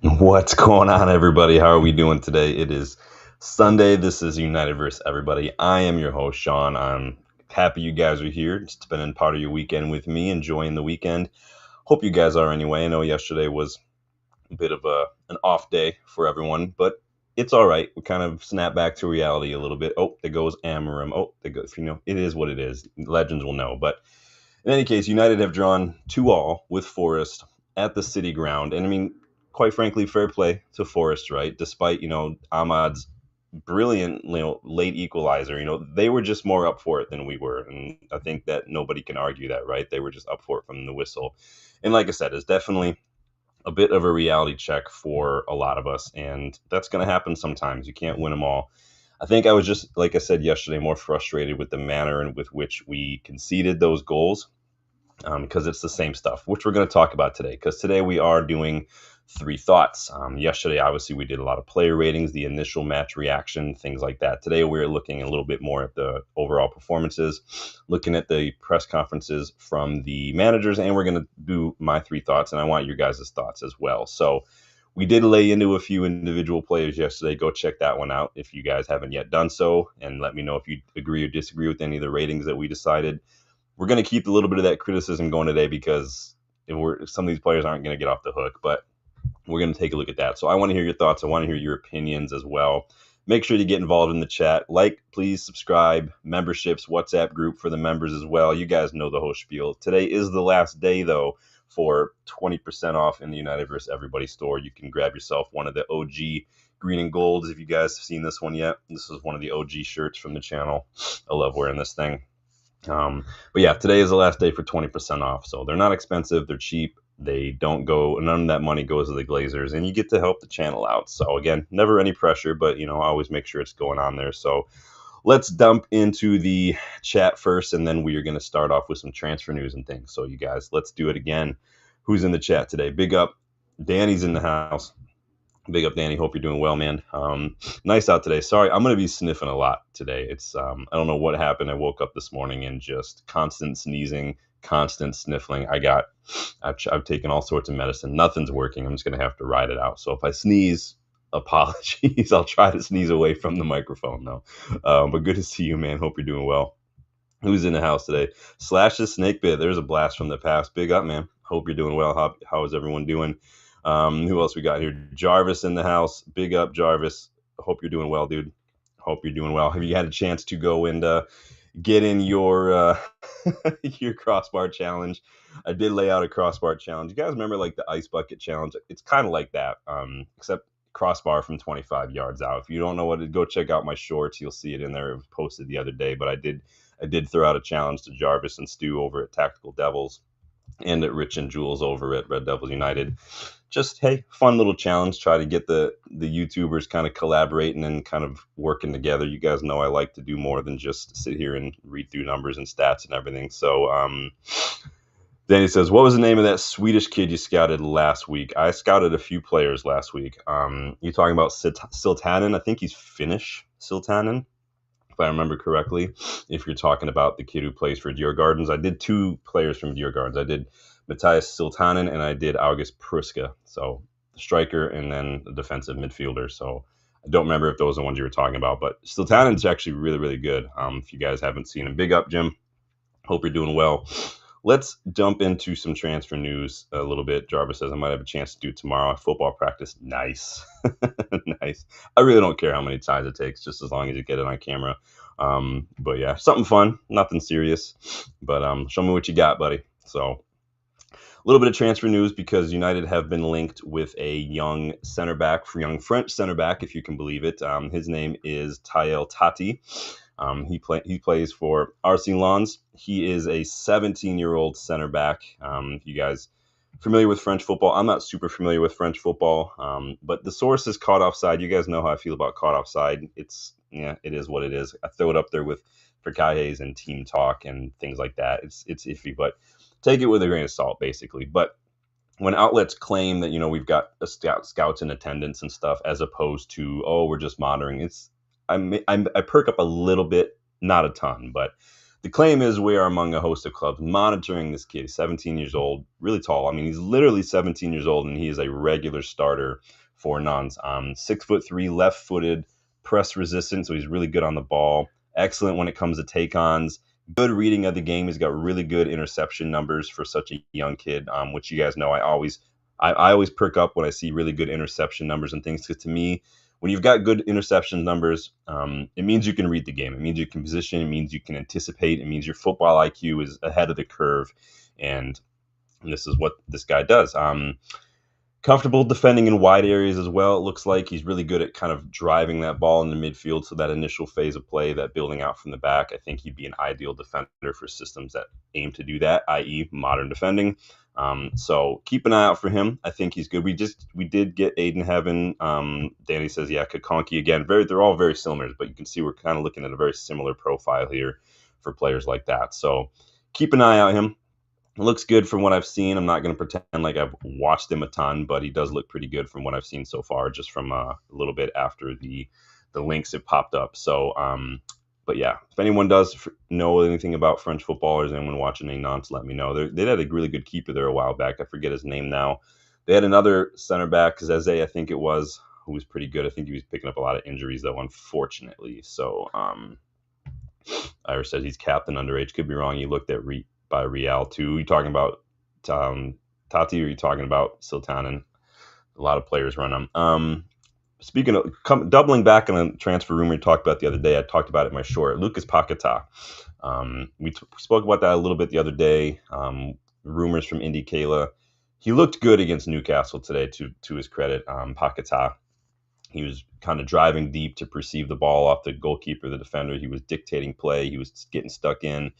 What's going on, everybody? How are we doing today? It is Sunday. This is United vs. Everybody. I am your host, Sean. I'm happy you guys are here, spending part of your weekend with me, enjoying the weekend. Hope you guys are anyway. I know yesterday was a bit of an off day for everyone, but it's all right. We kind of snap back to reality a little bit. Oh, there goes Amorim. Oh, there goes, it is what it is. Legends will know. But in any case, United have drawn 2-2 with Forest at the City Ground. And I mean, quite frankly, fair play to Forest, right? Despite, Ahmad's brilliant, late equalizer, they were just more up for it than we were. And I think that nobody can argue that, right? They were just up for it from the whistle. And like I said, it's definitely a bit of a reality check for a lot of us. And that's going to happen sometimes. You can't win them all. I think I was just, like I said yesterday, more frustrated with the manner in with which we conceded those goals, because it's the same stuff, which we're going to talk about today. Because today we are doing three thoughts. Yesterday, obviously, we did a lot of player ratings, the initial match reaction, things like that. Today, we're looking a little bit more at the overall performances, looking at the press conferences from the managers, and we're going to do my three thoughts, and I want your guys' thoughts as well. So we did lay into a few individual players yesterday. Go check that one out if you guys haven't yet done so, and let me know if you agree or disagree with any of the ratings that we decided. We're going to keep a little bit of that criticism going today because some of these players aren't going to get off the hook, but we're going to take a look at that. So I want to hear your thoughts. I want to hear your opinions as well. Make sure to get involved in the chat. Like, please subscribe, memberships, WhatsApp group for the members as well. You guys know the whole spiel. Today is the last day, though, for 20% off in the United vs. Everybody store. You can grab yourself one of the OG green and golds if you guys have seen this one yet. This is one of the OG shirts from the channel. I love wearing this thing. But yeah, today is the last day for 20% off. So they're not expensive. They're cheap. They don't go, none of that money goes to the Glazers, and you get to help the channel out. So again, never any pressure, but always make sure it's going on there. So let's dump into the chat first, and then we are going to start off with some transfer news and things. So you guys, let's do it again. Who's in the chat today? Big up. Danny's in the house. Big up, Danny. Hope you're doing well, man. Nice out today. Sorry, I'm going to be sniffing a lot today. It's I don't know what happened. I woke up this morning and just constant sneezing, constant sniffling. I've taken all sorts of medicine. Nothing's working. I'm just going to have to ride it out. So if I sneeze, apologies. I'll try to sneeze away from the microphone, though. But good to see you, man. Hope you're doing well. Who's in the house today? Slash the snake bit. There's a blast from the past. Big up, man. Hope you're doing well. How is everyone doing? Who else we got here? Jarvis in the house. Big up, Jarvis. Hope you're doing well, dude. Hope you're doing well. Have you had a chance to go and get in your your crossbar challenge? I did lay out a crossbar challenge. You guys remember like the ice bucket challenge? It's kind of like that, except crossbar from 25 yards out. If you don't know what it is, go check out my shorts. You'll see it in there. It was posted the other day, but I did throw out a challenge to Jarvis and Stu over at Tactical Devils and at Rich and Jules over at Red Devils United. Just, hey, fun little challenge. Try to get the YouTubers kind of collaborating and kind of working together. You guys know I like to do more than just sit here and read through numbers and stats and everything. So Danny says, what was the name of that Swedish kid you scouted last week? I scouted a few players last week. You talking about Siltanen? I think he's Finnish, Siltanen, if I remember correctly. If you're talking about the kid who plays for Djurgårdens, I did two players from Djurgårdens. I did Matthias Siltanen and I did August Pruska. So the striker and then the defensive midfielder. So I don't remember if those are the ones you were talking about, but Siltanen's actually really, really good. If you guys haven't seen him, big up, Jim. Hope you're doing well. Let's jump into some transfer news a little bit. Jarvis says I might have a chance to do it tomorrow. Football practice. Nice. Nice. I really don't care how many times it takes, just as long as you get it on camera. But yeah, something fun, nothing serious. But show me what you got, buddy. So a little bit of transfer news because United have been linked with a young French center back, if you can believe it. His name is Tael Tati. He plays for RC Lens. He is a 17-year-old center back. If you guys familiar with French football, I'm not super familiar with French football, but the source is caught offside. You guys know how I feel about caught offside. It is what it is. I throw it up there with Fercajes and team talk and things like that. It's iffy, but take it with a grain of salt, basically. But when outlets claim that we've got a scouts in attendance and stuff, as opposed to we're just monitoring, I perk up a little bit, not a ton, but The claim is we are among a host of clubs monitoring this kid. He's 17 years old, really tall. I mean, he's literally 17 years old, and he is a regular starter for Nons. 6'3", left-footed, press resistant, so he's really good on the ball. Excellent when it comes to take-ons. Good reading of the game. He's got really good interception numbers for such a young kid, which you guys know I always perk up when I see really good interception numbers and things. Because to me, when you've got good interception numbers, it means you can read the game. It means you can position. It means you can anticipate. It means your football IQ is ahead of the curve. And this is what this guy does. Comfortable defending in wide areas as well. It looks like he's really good at kind of driving that ball in the midfield. So that initial phase of play, that building out from the back, I think he'd be an ideal defender for systems that aim to do that, i.e. modern defending. So keep an eye out for him. I think he's good. We did get Aiden Heaven. Danny says, yeah, Kakonki again. They're all very similar, but you can see we're kind of looking at a very similar profile here for players like that. So keep an eye out him. Looks good from what I've seen. I'm not going to pretend like I've watched him a ton, but he does look pretty good from what I've seen so far, just from a little bit after the links have popped up. So, but yeah, if anyone does know anything about French footballers, anyone watching a Nantes, let me know. They had a really good keeper there a while back. I forget his name now. They had another center back, Zeze, I think it was, who was pretty good. I think he was picking up a lot of injuries, though, unfortunately. So, Irish says he's captain underage. Could be wrong. He looked at by Real too. Are you talking about Tati, or are you talking about Siltanen? A lot of players run them. Speaking of doubling back on a transfer rumor we talked about the other day, I talked about it in my short. Lucas Paquetá. We spoke about that a little bit the other day. Rumors from Indy Kayla. He looked good against Newcastle today, to his credit. Paquetá. He was kind of driving deep to perceive the ball off the goalkeeper, the defender. He was dictating play. He was getting stuck in.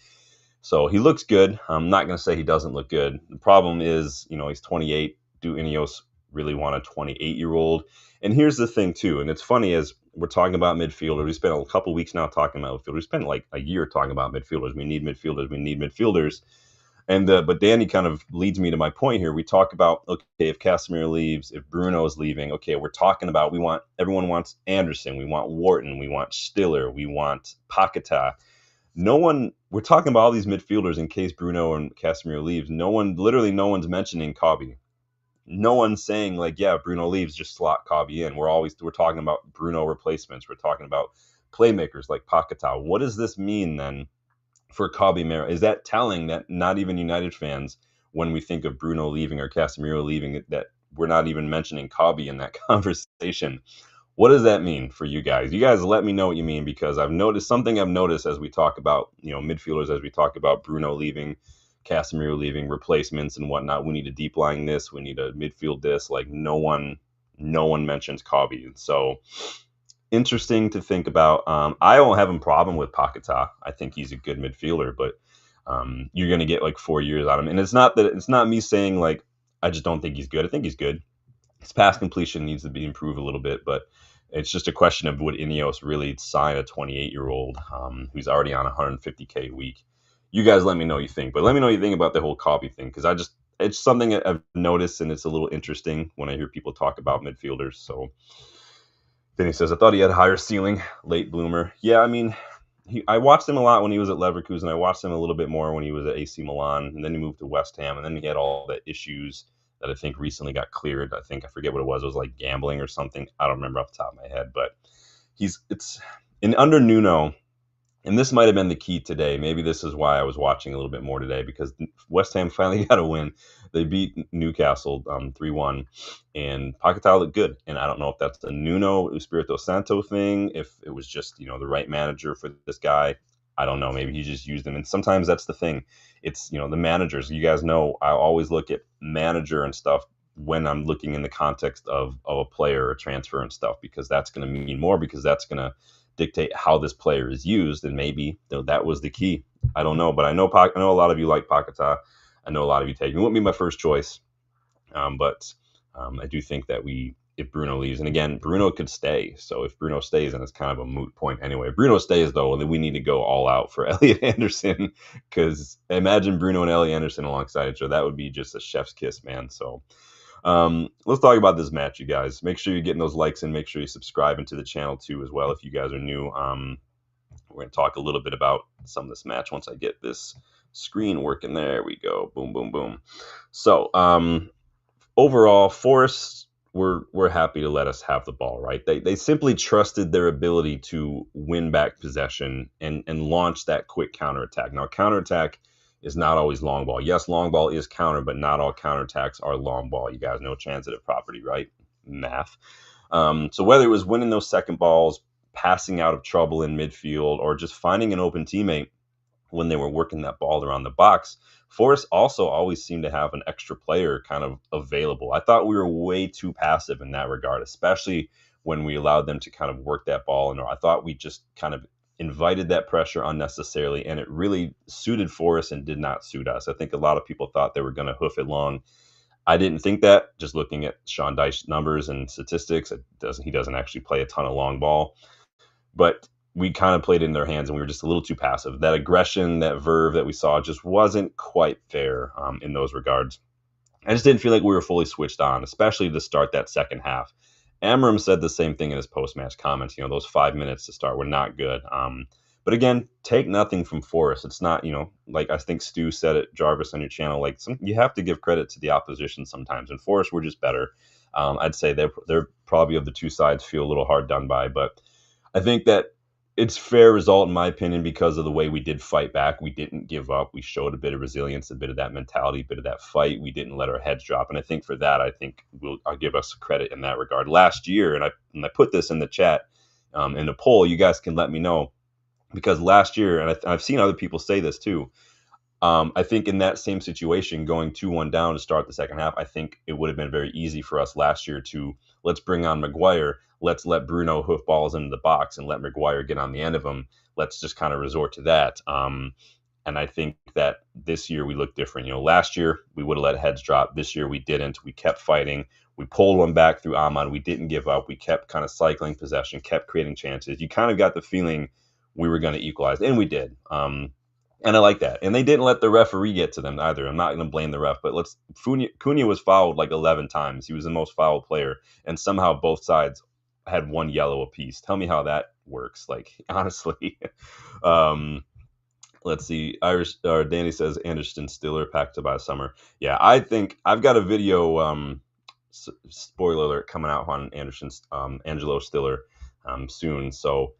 So he looks good. I'm not going to say he doesn't look good. The problem is, he's 28. Do Ineos really want a 28-year-old? And here's the thing, too. And it's funny, as we're talking about midfielders. We spent a couple weeks now talking about midfielders. We spent like a year talking about midfielders. We need midfielders. We need midfielders. And but Danny kind of leads me to my point here. We talk about, okay, if Casemiro leaves, if Bruno is leaving, okay, we're talking about, everyone wants Anderson. We want Wharton. We want Stiller. We want Paquetá. We're talking about all these midfielders in case Bruno and Casemiro leaves. No one's mentioning Kobe. No one's saying like, yeah, Bruno leaves, just slot Kobe in. We're talking about Bruno replacements. We're talking about playmakers like Paquetá. What does this mean then for Kobe Mera? Is that telling that not even United fans, when we think of Bruno leaving or Casemiro leaving, that we're not even mentioning Kobe in that conversation? What does that mean for you guys? You guys let me know what you mean, because I've noticed as we talk about, midfielders, as we talk about Bruno leaving, Casemiro leaving, replacements and whatnot. We need a deep line this, we need a midfield this. Like no one mentions Kobe. So interesting to think about. I don't have a problem with Paquetá. I think he's a good midfielder, but you're going to get like 4 years out of him. And it's not me saying like, I just don't think he's good. I think he's good. His pass completion needs to be improved a little bit, but it's just a question of would Ineos really sign a 28-year-old who's already on 150K a week. You guys let me know what you think, but let me know what you think about the whole Kobe thing, because it's something that I've noticed, and it's a little interesting when I hear people talk about midfielders. So then he says, I thought he had a higher ceiling, late bloomer. Yeah, I mean, I watched him a lot when he was at Leverkusen. I watched him a little bit more when he was at AC Milan, and then he moved to West Ham, and then he had all the issues that I think recently got cleared. I forget what it was. It was like gambling or something. I don't remember off the top of my head, but under Nuno, and this might have been the key today. Maybe this is why I was watching a little bit more today, because West Ham finally got a win. They beat Newcastle 3-1, and Paquetá looked good. And I don't know if that's a Nuno Espirito Santo thing, if it was just, the right manager for this guy. I don't know. Maybe he just used them. And sometimes that's the thing. It's, the managers. You guys know I always look at manager and stuff when I'm looking in the context of a player or transfer and stuff, because that's going to mean more, because that's going to dictate how this player is used. And maybe that was the key. I don't know. But I know a lot of you like Paquetá. I know a lot of you take him. It wouldn't be my first choice. But I do think that if Bruno leaves, and again, Bruno could stay. So if Bruno stays, then it's kind of a moot point anyway. If Bruno stays, though, then we need to go all out for Elliot Anderson, because imagine Bruno and Elliot Anderson alongside each other. That would be just a chef's kiss, man. So let's talk about this match, you guys. Make sure you're getting those likes, and make sure you subscribe into the channel too as well if you guys are new. We're going to talk a little bit about some of this match once I get this screen working. There we go. Boom, boom, boom. So, overall, Forest were happy to let us have the ball, right? They simply trusted their ability to win back possession and launch that quick counterattack. Now, counterattack is not always long ball. Yes, long ball is counter, but not all counterattacks are long ball. You guys know transitive property, right? Math. So whether it was winning those second balls, passing out of trouble in midfield, or just finding an open teammate when they were working that ball around the box, Forrest also always seemed to have an extra player kind of available. I thought we were way too passive in that regard, especially when we allowed them to kind of work that ball. And I thought we just kind of invited that pressure unnecessarily, and it really suited Forrest and did not suit us. I think a lot of people thought they were going to hoof it long. I didn't think that. Just looking at Sean Dyche's numbers and statistics, he doesn't actually play a ton of long ball. But we kind of played it in their hands, and we were just a little too passive. That aggression, that verve that we saw just wasn't quite there in those regards. I just didn't feel like we were fully switched on, especially to start that second half. Amorim said the same thing in his post-match comments. Those 5 minutes to start were not good. But again, take nothing from Forrest. It's not, like I think Stu said it, Jarvis, on your channel, like you have to give credit to the opposition sometimes. And Forrest were just better. I'd say they're probably of the two sides feel a little hard done by, but I think that it's fair result in my opinion because of the way we did fight back. We didn't give up. We showed a bit of resilience, a bit of that mentality, a bit of that fight. We didn't let our heads drop, and I think for that, I'll give us credit in that regard. Last year, and I put this in the chat in the poll. You guys can let me know, because last year, and I've seen other people say this too. I think in that same situation, going 2-1 down to start the second half, I think it would have been very easy for us last year to let's bring on Maguire. Let's let Bruno hoof balls into the box and let Maguire get on the end of them. Let's just kind of resort to that. And I think that this year we look different. Last year we would have let heads drop. This year we didn't. We kept fighting. We pulled one back through Ahmad. We didn't give up. We kept kind of cycling possession, kept creating chances. You kind of got the feeling we were going to equalize, and we did. And I like that. And they didn't let the referee get to them either. I'm not going to blame the ref, but Cunha was fouled like 11 times. He was the most fouled player, and somehow both sides had one yellow apiece. Tell me how that works. Like, honestly. Let's see. Danny says Anderson Stiller packed to by summer. Yeah, I think I've got a video, spoiler alert, coming out on Angelo Stiller soon. So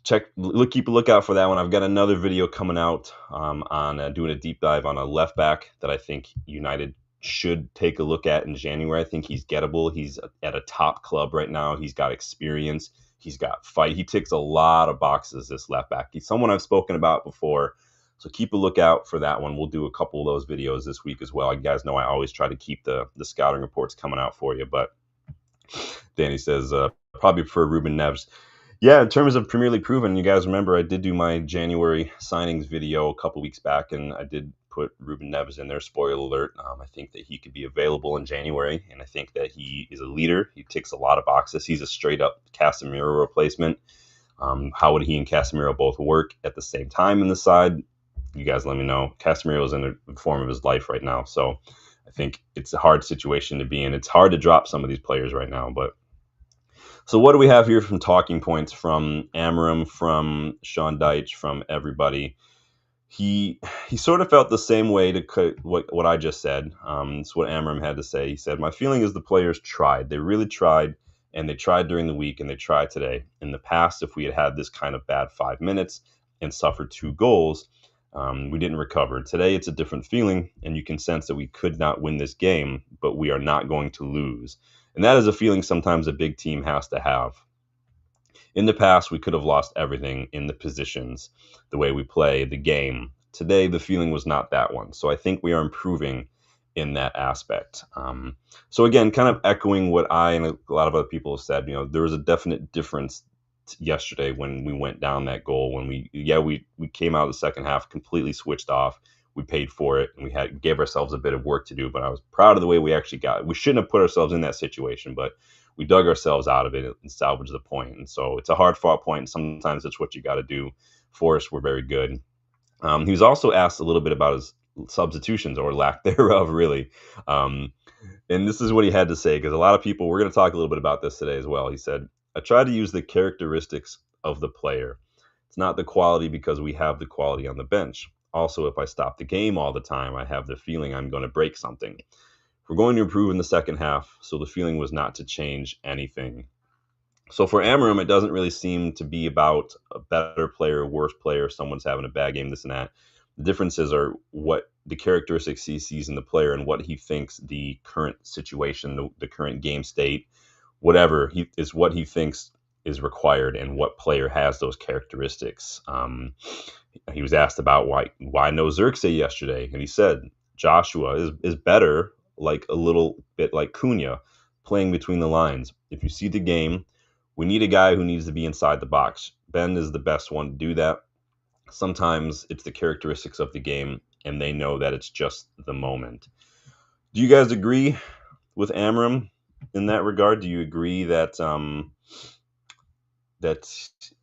keep a lookout for that one. I've got another video coming out on doing a deep dive on a left back that I think United should take a look at in January. I think he's gettable. He's at a top club right now. He's got experience. He's got fight. He ticks a lot of boxes, this left back. He's someone I've spoken about before, so keep a lookout for that one. We'll do a couple of those videos this week as well. You guys know I always try to keep the scouting reports coming out for you, but Danny says probably prefer Ruben Neves. Yeah, in terms of Premier League proven, you guys remember I did do my January signings video a couple weeks back, and I did put Ruben Neves in there. Spoiler alert. I think that he could be available in January, and I think that he is a leader. He ticks a lot of boxes. He's a straight-up Casemiro replacement. How would he and Casemiro both work at the same time in the side? You guys let me know. Casemiro is in the form of his life right now, so I think it's a hard situation to be in. It's hard to drop some of these players right now, but so what do we have here from talking points from Amorim, from Sean Dyche, from everybody? He sort of felt the same way to what I just said. It's what Amorim had to say. He said, my feeling is the players tried. They really tried, and they tried during the week, and they tried today. In the past, if we had had this kind of bad 5 minutes and suffered 2 goals, we didn't recover. Today, it's a different feeling, and you can sense that we could not win this game, but we are not going to lose. And that is a feeling sometimes a big team has to have. In the past, we could have lost everything in the positions, the way we play, the game. Today, the feeling was not that one. So I think we are improving in that aspect. So again, kind of echoing what I and a lot of other people have said, there was a definite difference yesterday when we went down that goal. When we came out of the second half completely switched off. We paid for it, and we gave ourselves a bit of work to do, but I was proud of the way we actually got it. We shouldn't have put ourselves in that situation, but we dug ourselves out of it and salvaged the point. And so it's a hard-fought point, and sometimes that's what you got to do. Forrest were very good. He was also asked a little bit about his substitutions, or lack thereof, really. And this is what he had to say, because a lot of people, we're going to talk a little bit about this today as well. He said, I tried to use the characteristics of the player. It's not the quality because we have the quality on the bench. Also, if I stop the game all the time, I have the feeling I'm going to break something. We're going to improve in the second half, so the feeling was not to change anything. So for Amorim, it doesn't really seem to be about a better player, worse player, someone's having a bad game, this and that. The differences are what the characteristics he sees in the player and what he thinks the current situation, the current game state, whatever is what he thinks is required and what player has those characteristics. He was asked about why no Xerxes yesterday, and he said Joshua is better, like a little bit like Cunha, playing between the lines. If you see the game, we need a guy who needs to be inside the box. Ben is the best one to do that. Sometimes it's the characteristics of the game, and they know that it's just the moment. Do you guys agree with Amorim in that regard? Do you agree that that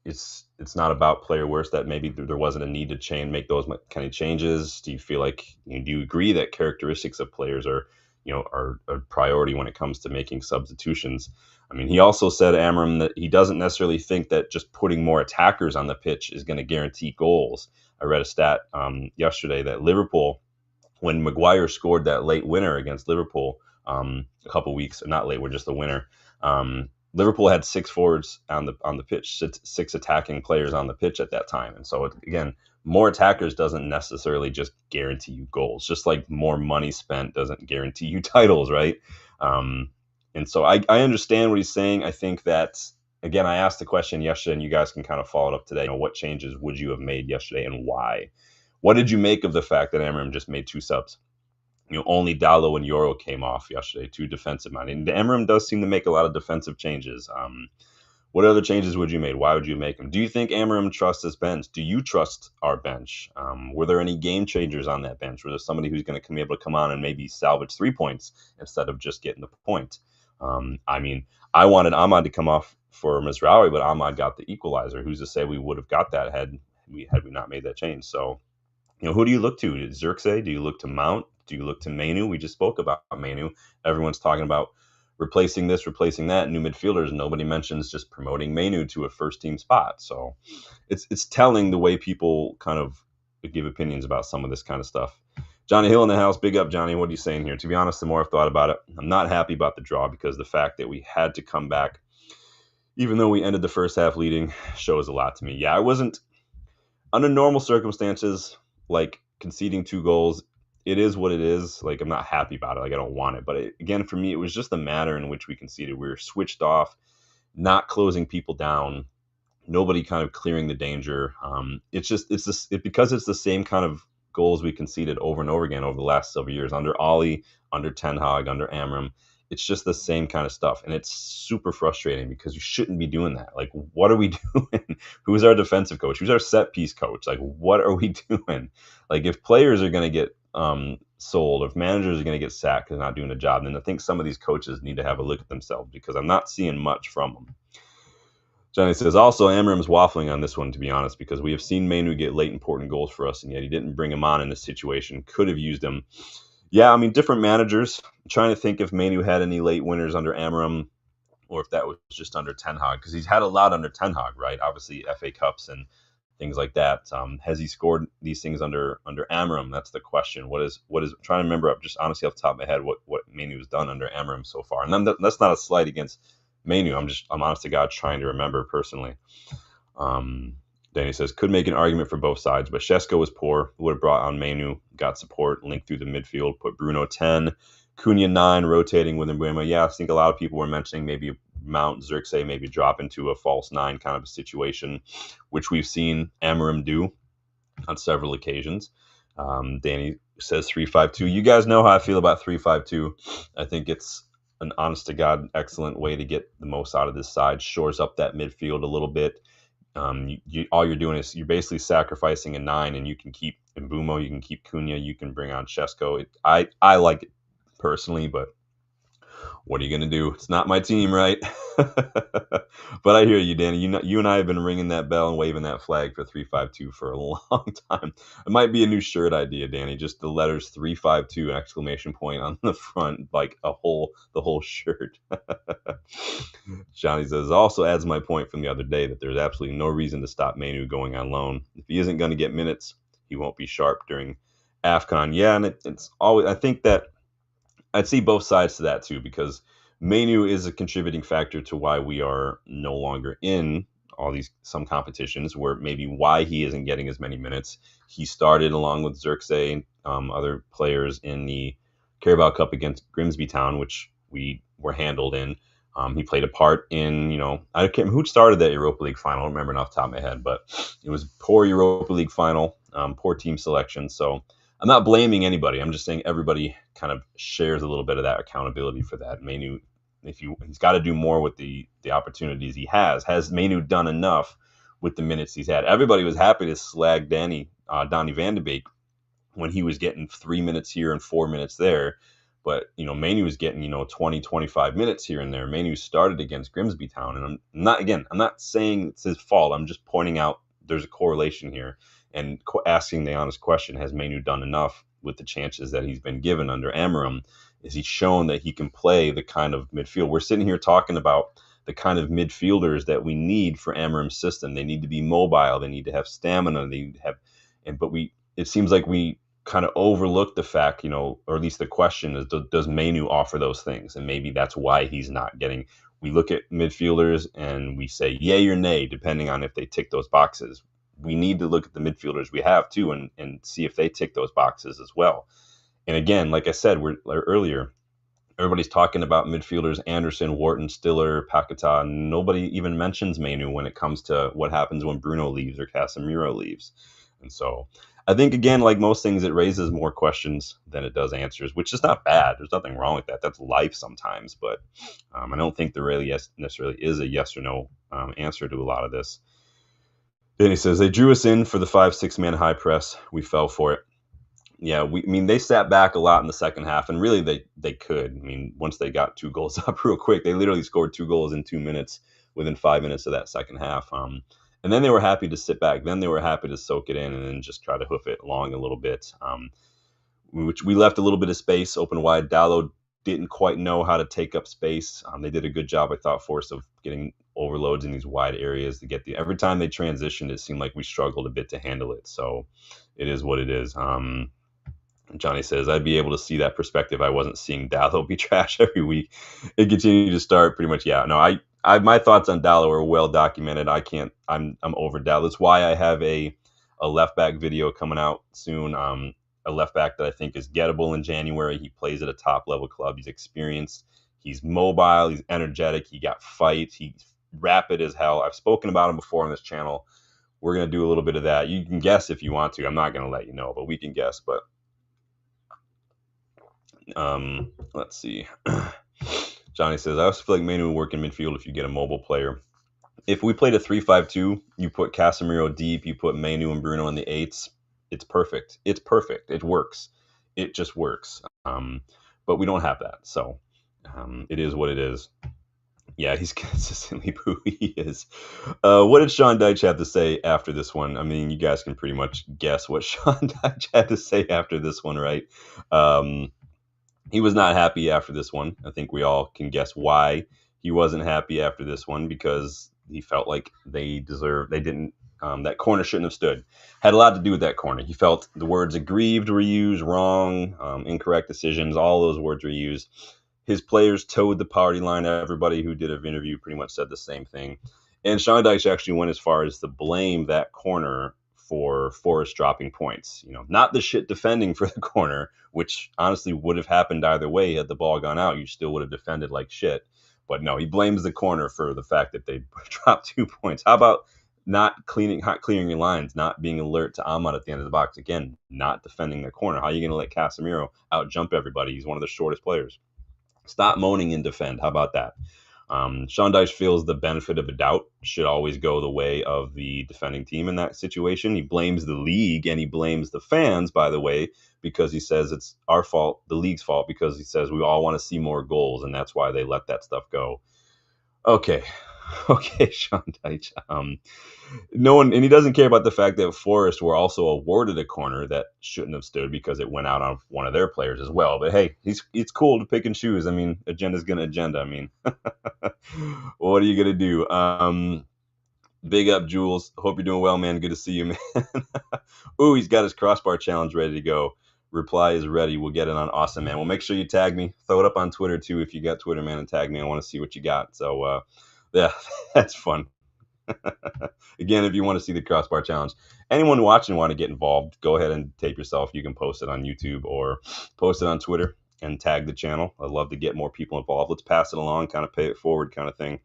it's not about player worse, that maybe there wasn't a need to make those kind of changes? Do you feel like, do you agree that characteristics of players are a priority when it comes to making substitutions? I mean, he also said, Amorim, that he doesn't necessarily think that just putting more attackers on the pitch is going to guarantee goals. I read a stat yesterday that Liverpool, when Maguire scored that late winner against Liverpool a couple weeks, not late, we're just the winner. Liverpool had 6 forwards on the pitch, six attacking players on the pitch at that time. And so, again, more attackers doesn't necessarily just guarantee you goals. Just like more money spent doesn't guarantee you titles, right? And so I understand what he's saying. I think that, again, I asked the question yesterday, and you guys can kind of follow it up today. What changes would you have made yesterday and why? What did you make of the fact that Amorim just made 2 subs? Only Dallo and Yoro came off yesterday, 2 defensive minded. And Amorim does seem to make a lot of defensive changes. What other changes would you make? Why would you make them? Do you think Amorim trusts his bench? Do you trust our bench? Were there any game changers on that bench? Was there somebody who's going to be able to come on and maybe salvage 3 points instead of just getting the point? I mean, I wanted Ahmad to come off for Mizraoui, but Ahmad got the equalizer. Who's to say we would have got that had we not made that change? So, who do you look to? Xerxes? Do you look to Mount? Do you look to Manu? We just spoke about Manu. Everyone's talking about replacing this, replacing that, new midfielders. Nobody mentions just promoting Manu to a first-team spot. So it's telling the way people kind of give opinions about some of this kind of stuff. Johnny Hill in the house. Big up, Johnny. What are you saying here? To be honest, the more I've thought about it, I'm not happy about the draw because the fact that we had to come back, even though we ended the first half leading, shows a lot to me. Yeah, I wasn't, under normal circumstances, like conceding 2 goals, it is what it is. Like, I'm not happy about it. Like, I don't want it. But again, for me, it was just the manner in which we conceded. We were switched off, not closing people down, nobody kind of clearing the danger. Because it's the same kind of goals we conceded over and over again over the last several years, under Ollie, under Ten Hag, under Amorim. It's just the same kind of stuff. And it's super frustrating because you shouldn't be doing that. Like, what are we doing? Who's our defensive coach? Who's our set piece coach? Like, what are we doing? Like, if players are going to get sold, if managers are going to get sacked because they're not doing a job, then I think some of these coaches need to have a look at themselves because I'm not seeing much from them. Johnny says, also, Amorim's waffling on this one, to be honest, because we have seen Manu get late important goals for us, and yet he didn't bring him on in this situation. Could have used him. Yeah, I mean, different managers. I'm trying to think if Manu had any late winners under Amorim or if that was just under Ten Hag, because he's had a lot under Ten Hag, right? Obviously, FA Cups and things like that. Has he scored these things under Amorim? That's the question. What is I'm trying to remember up just honestly off the top of my head what Manu has done under Amorim so far. And that's not a slight against Manu. I'm honest to God trying to remember personally. Danny says, could make an argument for both sides, but Shesko was poor. Would have brought on Manu, got support, linked through the midfield, put Bruno 10, Cunha 9, rotating with Mbeumo. Yeah, I think a lot of people were mentioning maybe Mount, Xerxes, maybe drop into a false 9 kind of a situation, which we've seen Amorim do on several occasions. Danny says 3-5-2. You guys know how I feel about 3-5-2. I think it's an honest-to-God excellent way to get the most out of this side. Shores up that midfield a little bit. All you're doing is you're basically sacrificing a 9, and you can keep Mbeumo, you can keep Cunha, you can bring on Shesko. I like it personally, but what are you going to do? It's not my team, right? But I hear you, Danny. You and I have been ringing that bell and waving that flag for 352 for a long time. It might be a new shirt idea, Danny. Just the letters 352 exclamation point on the front, like the whole shirt. Johnny says also adds my point from the other day that there's absolutely no reason to stop Manu going on loan. If he isn't going to get minutes, he won't be sharp during AFCON. Yeah, and it's always I think that I'd see both sides to that too, because Manu is a contributing factor to why we are no longer in all these some competitions where maybe why he isn't getting as many minutes. He started along with Xerxes and other players in the Carabao Cup against Grimsby Town, which we were handled in. He played a part in, I can't remember who started that Europa League final. I don't remember it off the top of my head, but it was poor Europa League final, poor team selection. So I'm not blaming anybody. I'm just saying everybody kind of shares a little bit of that accountability for that. Manu, he's got to do more with the opportunities he has. Has Manu done enough with the minutes he's had? Everybody was happy to slag Donny Van de Beek when he was getting 3 minutes here and 4 minutes there. But, Manu was getting, 20, 25 minutes here and there. Manu started against Grimsby Town. And I'm not saying it's his fault. I'm just pointing out there's a correlation here and asking the honest question, has Manu done enough with the chances that he's been given under Amorim? Is he shown that he can play the kind of midfield? We're sitting here talking about the kind of midfielders that we need for Amorim's system. They need to be mobile. They need to have stamina. They need to have, it seems like we kind of overlook the fact, or at least the question is, does Manu offer those things? And maybe that's why he's not getting. We look at midfielders and we say yay or nay, depending on if they tick those boxes. We need to look at the midfielders we have too and see if they tick those boxes as well. And again, like I said earlier, everybody's talking about midfielders: Anderson, Wharton, Stiller, Paquetá. Nobody even mentions Manu when it comes to what happens when Bruno leaves or Casemiro leaves. And so I think, again, like most things, it raises more questions than it does answers, which is not bad. There's nothing wrong with that. That's life sometimes. But I don't think there really necessarily is a yes or no answer to a lot of this. Then he says, they drew us in for the 5-6 man high press. We fell for it. Yeah, they sat back a lot in the second half, and really they could. Once they got 2 goals up real quick, they literally scored 2 goals in 2 minutes within 5 minutes of that second half. And then they were happy to sit back. Then they were happy to soak it in and then just try to hoof it along a little bit, which we left a little bit of space open wide. Dalot didn't quite know how to take up space. They did a good job, I thought, Forest, of getting overloads in these wide areas to get every time they transitioned, it seemed like we struggled a bit to handle it. So it is what it is. Johnny says, I'd be able to see that perspective. I wasn't seeing Dalot be trash every week. It continued to start pretty much. Yeah, no, I my thoughts on Dalot are well documented. I'm over Dalot. That's why I have a left back video coming out soon. A left back that I think is gettable in January. He plays at a top level club. He's experienced. He's mobile. He's energetic. He got fight. He's rapid as hell. I've spoken about him before on this channel. We're going to do a little bit of that. You can guess if you want to. I'm not going to let you know, but we can guess. But let's see. Johnny says, I also feel like Manu would work in midfield if you get a mobile player. If we played a 3-5-2, you put Casemiro deep, you put Manu and Bruno in the 8s, it's perfect. It's perfect. It works. It just works. But we don't have that. So it is what it is. Yeah, he's consistently who he is. What did Sean Dyche have to say after this one? You guys can pretty much guess what Sean Dyche had to say after this one, right? He was not happy after this one. I think we all can guess why he wasn't happy after this one, because he felt like that corner shouldn't have stood. Had a lot to do with that corner. He felt the words aggrieved were used, wrong, incorrect decisions, all those words were used. His players towed the party line. Everybody who did an interview pretty much said the same thing. And Sean Dyche actually went as far as to blame that corner for Forest dropping points. Not the shit defending for the corner, which honestly would have happened either way. Had the ball gone out, you still would have defended like shit. But no, he blames the corner for the fact that they dropped 2 points. How about not clearing your lines, not being alert to Ahmad at the end of the box? Again, not defending the corner. How are you going to let Casemiro out jump everybody? He's one of the shortest players. Stop moaning and defend. How about that? Sean Dyche feels the benefit of a doubt should always go the way of the defending team in that situation. He blames the league and he blames the fans, by the way, because he says it's our fault, the league's fault, because he says we all want to see more goals, and that's why they let that stuff go. Okay. Okay, Sean Deitch. No one, and he doesn't care about the fact that Forest were also awarded a corner that shouldn't have stood because it went out on one of their players as well. But hey, it's cool to pick and choose. I mean, agenda's gonna agenda. I mean, what are you gonna do? Big up, Jules. Hope you're doing well, man. Good to see you, man. Ooh, he's got his crossbar challenge ready to go. Reply is ready. We'll get it on. Awesome, man. Well, make sure you tag me. Throw it up on Twitter too if you got Twitter, man, and tag me. I want to see what you got. So, yeah, that's fun. Again, if you want to see the crossbar challenge, anyone watching want to get involved, go ahead and tape yourself. You can post it on YouTube or post it on Twitter and tag the channel. I'd love to get more people involved. Let's pass it along, kind of pay it forward kind of thing.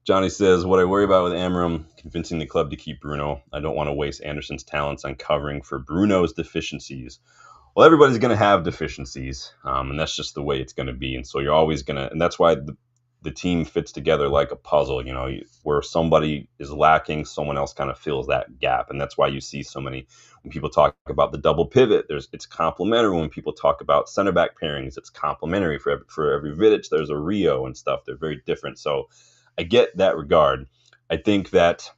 Johnny says, what I worry about with Amorim convincing the club to keep Bruno, I don't want to waste Anderson's talents on covering for Bruno's deficiencies. Well, everybody's going to have deficiencies, and that's just the way it's going to be. And so you're always going to, and that's why the team fits together like a puzzle, you know, where somebody is lacking, someone else kind of fills that gap. And that's why you see so many, when people talk about the double pivot, it's complementary. When people talk about center back pairings, it's complementary. For every Vidic, there's a Rio and stuff. They're very different. So I get that regard. I think that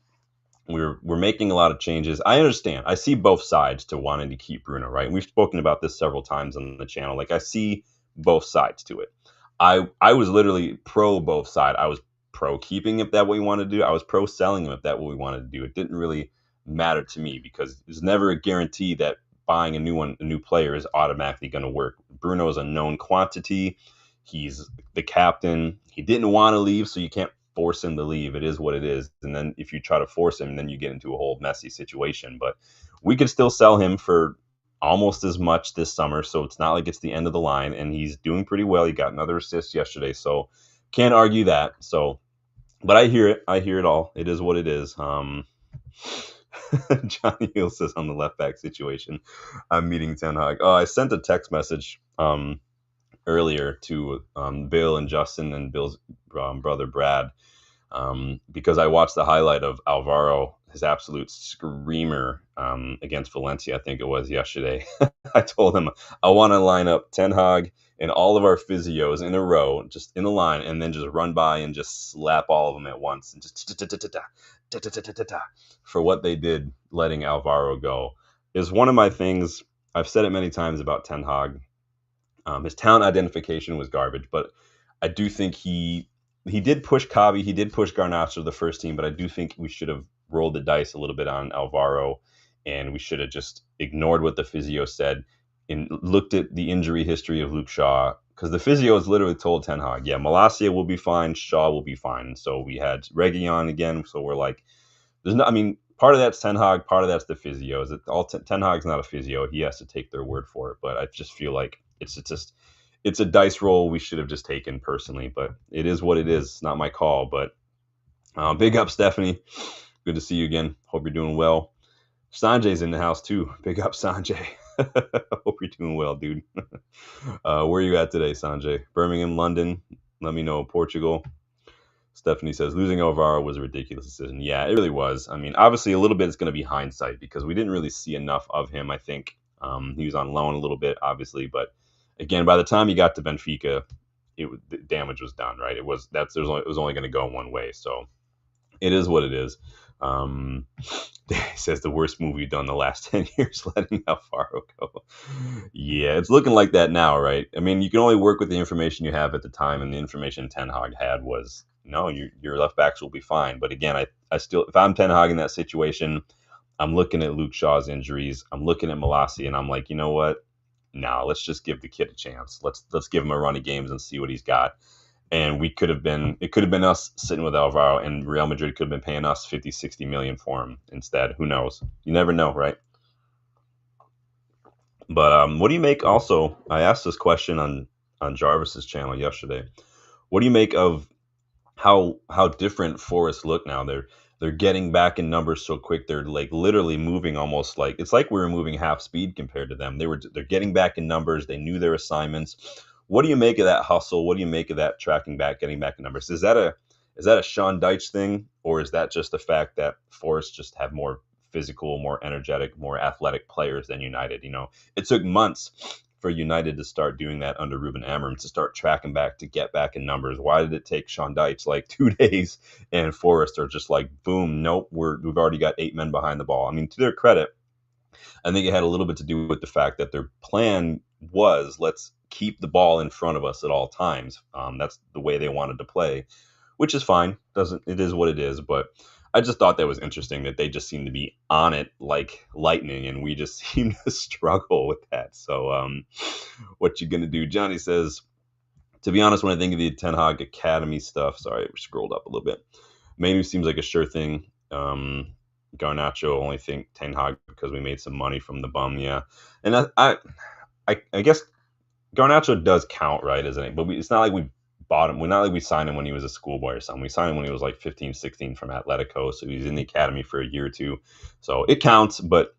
we're making a lot of changes. I understand. I see both sides to wanting to keep Bruno, right? And we've spoken about this several times on the channel. Like, I see both sides to it. I was literally pro both sides. I was pro keeping if that what we wanted to do. I was pro selling him if that what we wanted to do. It didn't really matter to me because there's never a guarantee that buying a new player is automatically going to work. Bruno is a known quantity. He's the captain. He didn't want to leave, so you can't force him to leave. It is what it is. And then if you try to force him, then you get into a whole messy situation. But we could still sell him for almost as much this summer, so it's not like it's the end of the line. And he's doing pretty well. He got another assist yesterday, so can't argue that. So, but I hear it. I hear it all. It is what it is. Johnny Hill says on the left back situation, I'm meeting Ten Hag. Oh, I sent a text message earlier to Bill and Justin and Bill's brother Brad, because I watched the highlight of Alvaro, his absolute screamer against Valencia, I think it was yesterday. I told him I want to line up Ten Hag and all of our physios in a row, just in a line, and then just run by and just slap all of them at once, and just for what they did letting Alvaro go. Is one of my things. I've said it many times about Ten Hag. His talent identification was garbage, but I do think he did push Kabi, he did push Garnacho the first team, but I do think we should have rolled the dice a little bit on Alvaro, and we should have just ignored what the physio said and looked at the injury history of Luke Shaw, because the physio has literally told Ten Hag, yeah, Malacia will be fine, Shaw will be fine. And so we had Reguilon again, so we're like, there's no, I mean, part of that's Ten Hag, part of that's the physio. Is it all Ten Hag's not a physio? He has to take their word for it. But I just feel like it's a dice roll we should have just taken personally. But it is what it is. It's not my call. But big up, Stephanie. Good to see you again. Hope you're doing well. Sanjay's in the house too. Big up, Sanjay. Hope you're doing well, dude. Where are you at today, Sanjay? Birmingham, London. Let me know. Portugal. Stephanie says, losing Alvaro was a ridiculous decision. Yeah, it really was. I mean, obviously, a little bit is going to be hindsight because we didn't really see enough of him, I think. He was on loan a little bit, obviously. But again, by the time he got to Benfica, the damage was done, right? It was only going to go one way. So it is what it is. He says the worst move we've done the last 10 years, letting Alvaro go. Yeah, it's looking like that now, right? I mean, you can only work with the information you have at the time, and the information Ten Hag had was, no, your left backs will be fine. But again, I still, if I'm Ten Hag in that situation, I'm looking at Luke Shaw's injuries, I'm looking at Malacia, and I'm like, you know what? No, let's just give the kid a chance. Let's give him a run of games and see what he's got. And it could have been us sitting with Alvaro, and Real Madrid could have been paying us 50, 60 million for him instead. Who knows? You never know, right? But what do you make also? I asked this question on Jarvis's channel yesterday. What do you make of how different Forest look now? They're getting back in numbers so quick. They're like literally moving almost like it's like we were moving half speed compared to them. They're getting back in numbers. They knew their assignments. What do you make of that hustle? What do you make of that tracking back, getting back in numbers? Is that a Sean Deitch thing, or is that just the fact that Forest just have more physical, more energetic, more athletic players than United? You know, it took months for United to start doing that under Ruben Amorim, to start tracking back, to get back in numbers? Why did it take Sean Dyche like 2 days and Forest are just like, boom, nope, we've already got 8 men behind the ball? I mean, to their credit, I think it had a little bit to do with the fact that their plan was, let's keep the ball in front of us at all times. That's the way they wanted to play, which is fine. It is what it is. But I just thought that was interesting that they just seem to be on it like lightning, and we just seem to struggle with that. So, what you gonna do? Johnny says, to be honest, when I think of the Ten Hag Academy stuff, sorry, I scrolled up a little bit. Manu seems like a sure thing. Garnacho, only think Ten Hag because we made some money from the bum, yeah. And I guess Garnacho does count, right, isn't it? But it's not like we bought him. We're not like we signed him when he was a schoolboy or something. We signed him when he was like 15, 16 from Atletico, so he's in the academy for a year or two. So it counts, but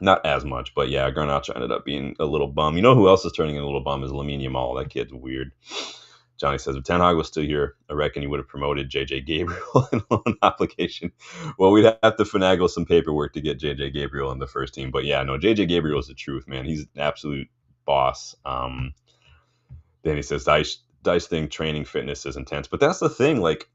not as much. But yeah, Garnacho ended up being a little bum. You know who else is turning into a little bum is Lamine Yamal. That kid's weird. Johnny says, if Ten Hag was still here, I reckon he would have promoted JJ Gabriel in loan application. Well, we'd have to finagle some paperwork to get JJ Gabriel in the first team. But yeah, no, JJ Gabriel is the truth, man. He's an absolute boss. Then he says, Dice think training fitness is intense. But that's the thing, like,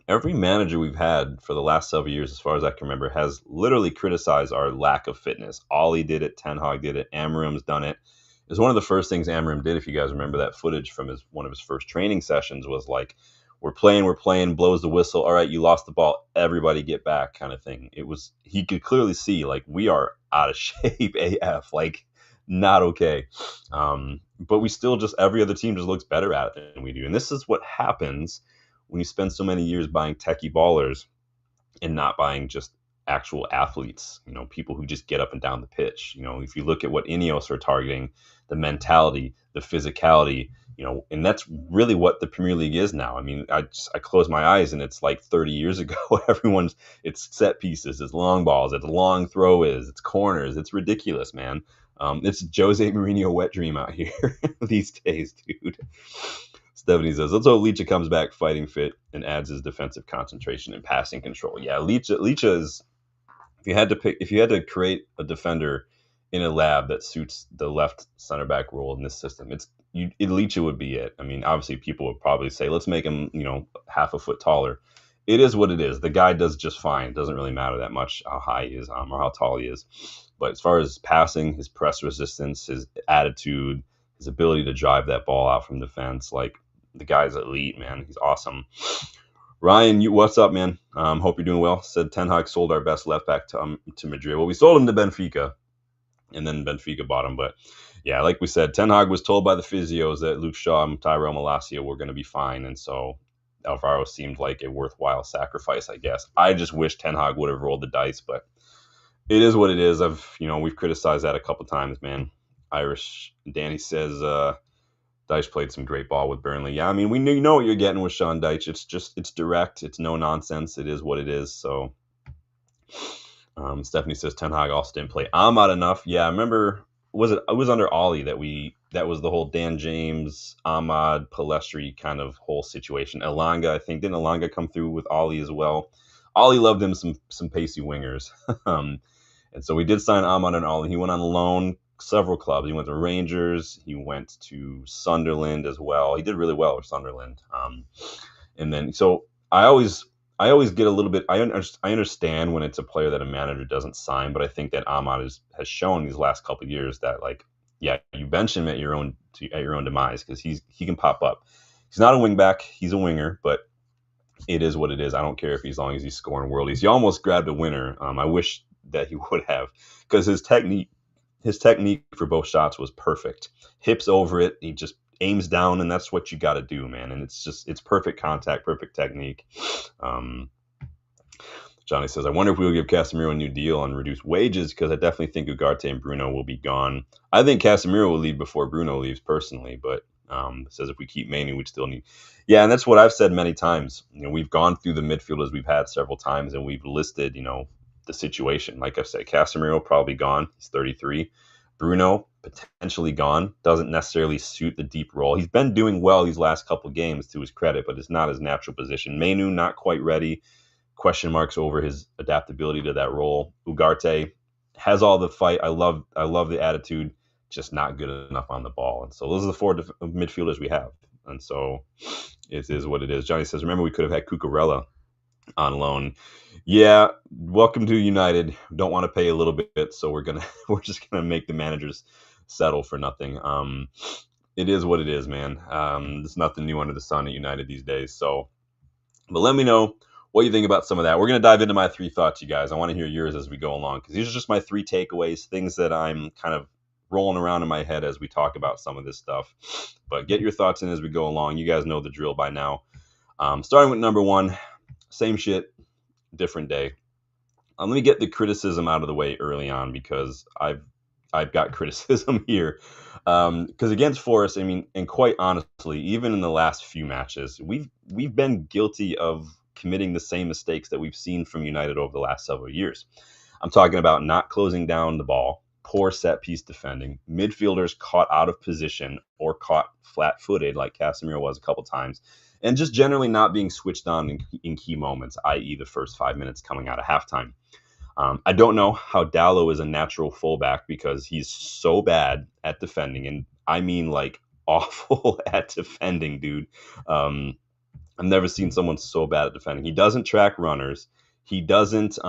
every manager we've had for the last several years, as far as I can remember, has literally criticized our lack of fitness. Ollie did it, Ten Hag did it, Amorim's done it. It was one of the first things Amorim did, if you guys remember that footage from one of his first training sessions, was like, we're playing, blows the whistle. All right, you lost the ball. Everybody get back, kind of thing. He could clearly see, like, we are out of shape AF, like, not okay. But we still every other team just looks better at it than we do. And this is what happens when you spend so many years buying techie ballers and not buying just actual athletes, people who just get up and down the pitch. If you look at what Ineos are targeting, the mentality, the physicality, and that's really what the Premier League is now. I mean, I close my eyes and it's like 30 years ago. It's set pieces, it's long balls, it's long it's corners. It's ridiculous, man. It's Jose Mourinho wet dream out here these days, dude. Stephanie says, let's hope Licha comes back fighting fit and adds his defensive concentration and passing control. Yeah, Licha is, if you had to create a defender in a lab that suits the left center back role in this system, Licha would be it. I mean, obviously people would probably say, let's make him, half a foot taller. It is what it is. The guy does just fine. It doesn't really matter that much how high he is or how tall he is. But as far as passing, his press resistance, his attitude, his ability to drive that ball out from defense, like, the guy's elite, man. He's awesome. Ryan, what's up, man? Hope you're doing well. Said Ten Hag sold our best left back to Madrid. Well, we sold him to Benfica, and then Benfica bought him. But yeah, like we said, Ten Hag was told by the physios that Luke Shaw and Tyrell Malacia were going to be fine, and so Alvaro seemed like a worthwhile sacrifice, I guess. I just wish Ten Hag would have rolled the dice, but it is what it is. We've criticized that a couple times, man. Irish Danny says, Dyche played some great ball with Burnley. Yeah, I mean, we know what you're getting with Sean Dyche. It's direct. It's no nonsense. It is what it is. So, Stephanie says Ten Hag also didn't play Ahmad enough. Yeah, I remember. It was under Ollie that was the whole Dan James, Ahmad, Palestri kind of whole situation. Elanga, I think, didn't Elanga come through with Ollie as well? Ollie loved him some pacey wingers, and so we did sign Ahmad and Ollie. He went on loan. Several clubs. He went to Rangers. He went to Sunderland as well. He did really well with Sunderland. And then, so I always get a little bit. I understand when it's a player that a manager doesn't sign, but I think that Ahmad has shown these last couple of years that, like, yeah, you bench him at your own demise, because he can pop up. He's not a wing back. He's a winger, but it is what it is. I don't care as long as he's scoring worldies. He almost grabbed a winner. I wish that he would have, because his technique for both shots was perfect. Hips over it. He just aims down, and that's what you got to do, man. And it's perfect contact, perfect technique. Johnny says, I wonder if we will give Casemiro a new deal and reduce wages, because I definitely think Ugarte and Bruno will be gone. I think Casemiro will leave before Bruno leaves personally, but says if we keep Manu, we'd still need. Yeah, and that's what I've said many times. We've gone through the midfielders we've had several times, and we've listed, the situation. Like I said, Casemiro probably gone. He's 33. Bruno potentially gone. Doesn't necessarily suit the deep role. He's been doing well these last couple games, to his credit, but it's not his natural position. Manu not quite ready. Question marks over his adaptability to that role. Ugarte has all the fight. I love the attitude. just not good enough on the ball. And so those are the four midfielders we have. And so it is what it is. Johnny says, remember we could have had Cucurella on loan. Yeah, welcome to United. Don't want to pay a little bit, so we're just gonna make the managers settle for nothing. It is what it is, man. There's nothing new under the sun at United these days. So, but let me know what you think about some of that. We're gonna dive into my 3 thoughts, you guys. I want to hear yours as we go along, because these are just my 3 takeaways, things that I'm kind of rolling around in my head as we talk about some of this stuff. But get your thoughts in as we go along. You guys know the drill by now. Starting with number 1, same shit, different day. Let me get the criticism out of the way early on, because I've got criticism here. Because against Forest, I mean, and quite honestly, even in the last few matches, we've been guilty of committing the same mistakes that we've seen from United over the last several years. I'm talking about not closing down the ball, poor set piece defending, midfielders caught out of position or caught flat-footed like Casemiro was a couple times, and just generally not being switched on in key moments, i.e. the first 5 minutes coming out of halftime. I don't know how Dalot is a natural fullback, because he's so bad at defending, and I mean like awful at defending, dude. I've never seen someone so bad at defending. He doesn't track runners. He doesn't.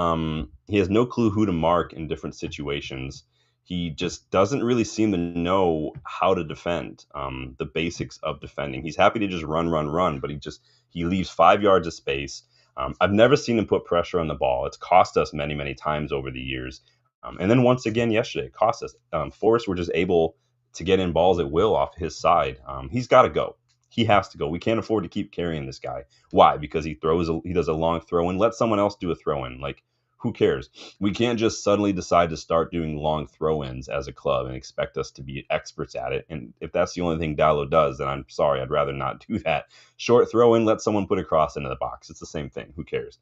He has no clue who to mark in different situations. He just doesn't really seem to know how to defend, the basics of defending. He's happy to just run, but he leaves 5 yards of space. I've never seen him put pressure on the ball. It's cost us many, many times over the years. And then once again yesterday, it cost us. Forrest were just able to get in balls at will off his side. He's got to go. He has to go. We can't afford to keep carrying this guy. Why? Because he does a long throw in. Let someone else do a throw in. Like, who cares? We can't just suddenly decide to start doing long throw-ins as a club and expect us to be experts at it. And if that's the only thing Dalot does, then I'm sorry, I'd rather not do that. Short throw-in, let someone put a cross into the box. It's the same thing. Who cares?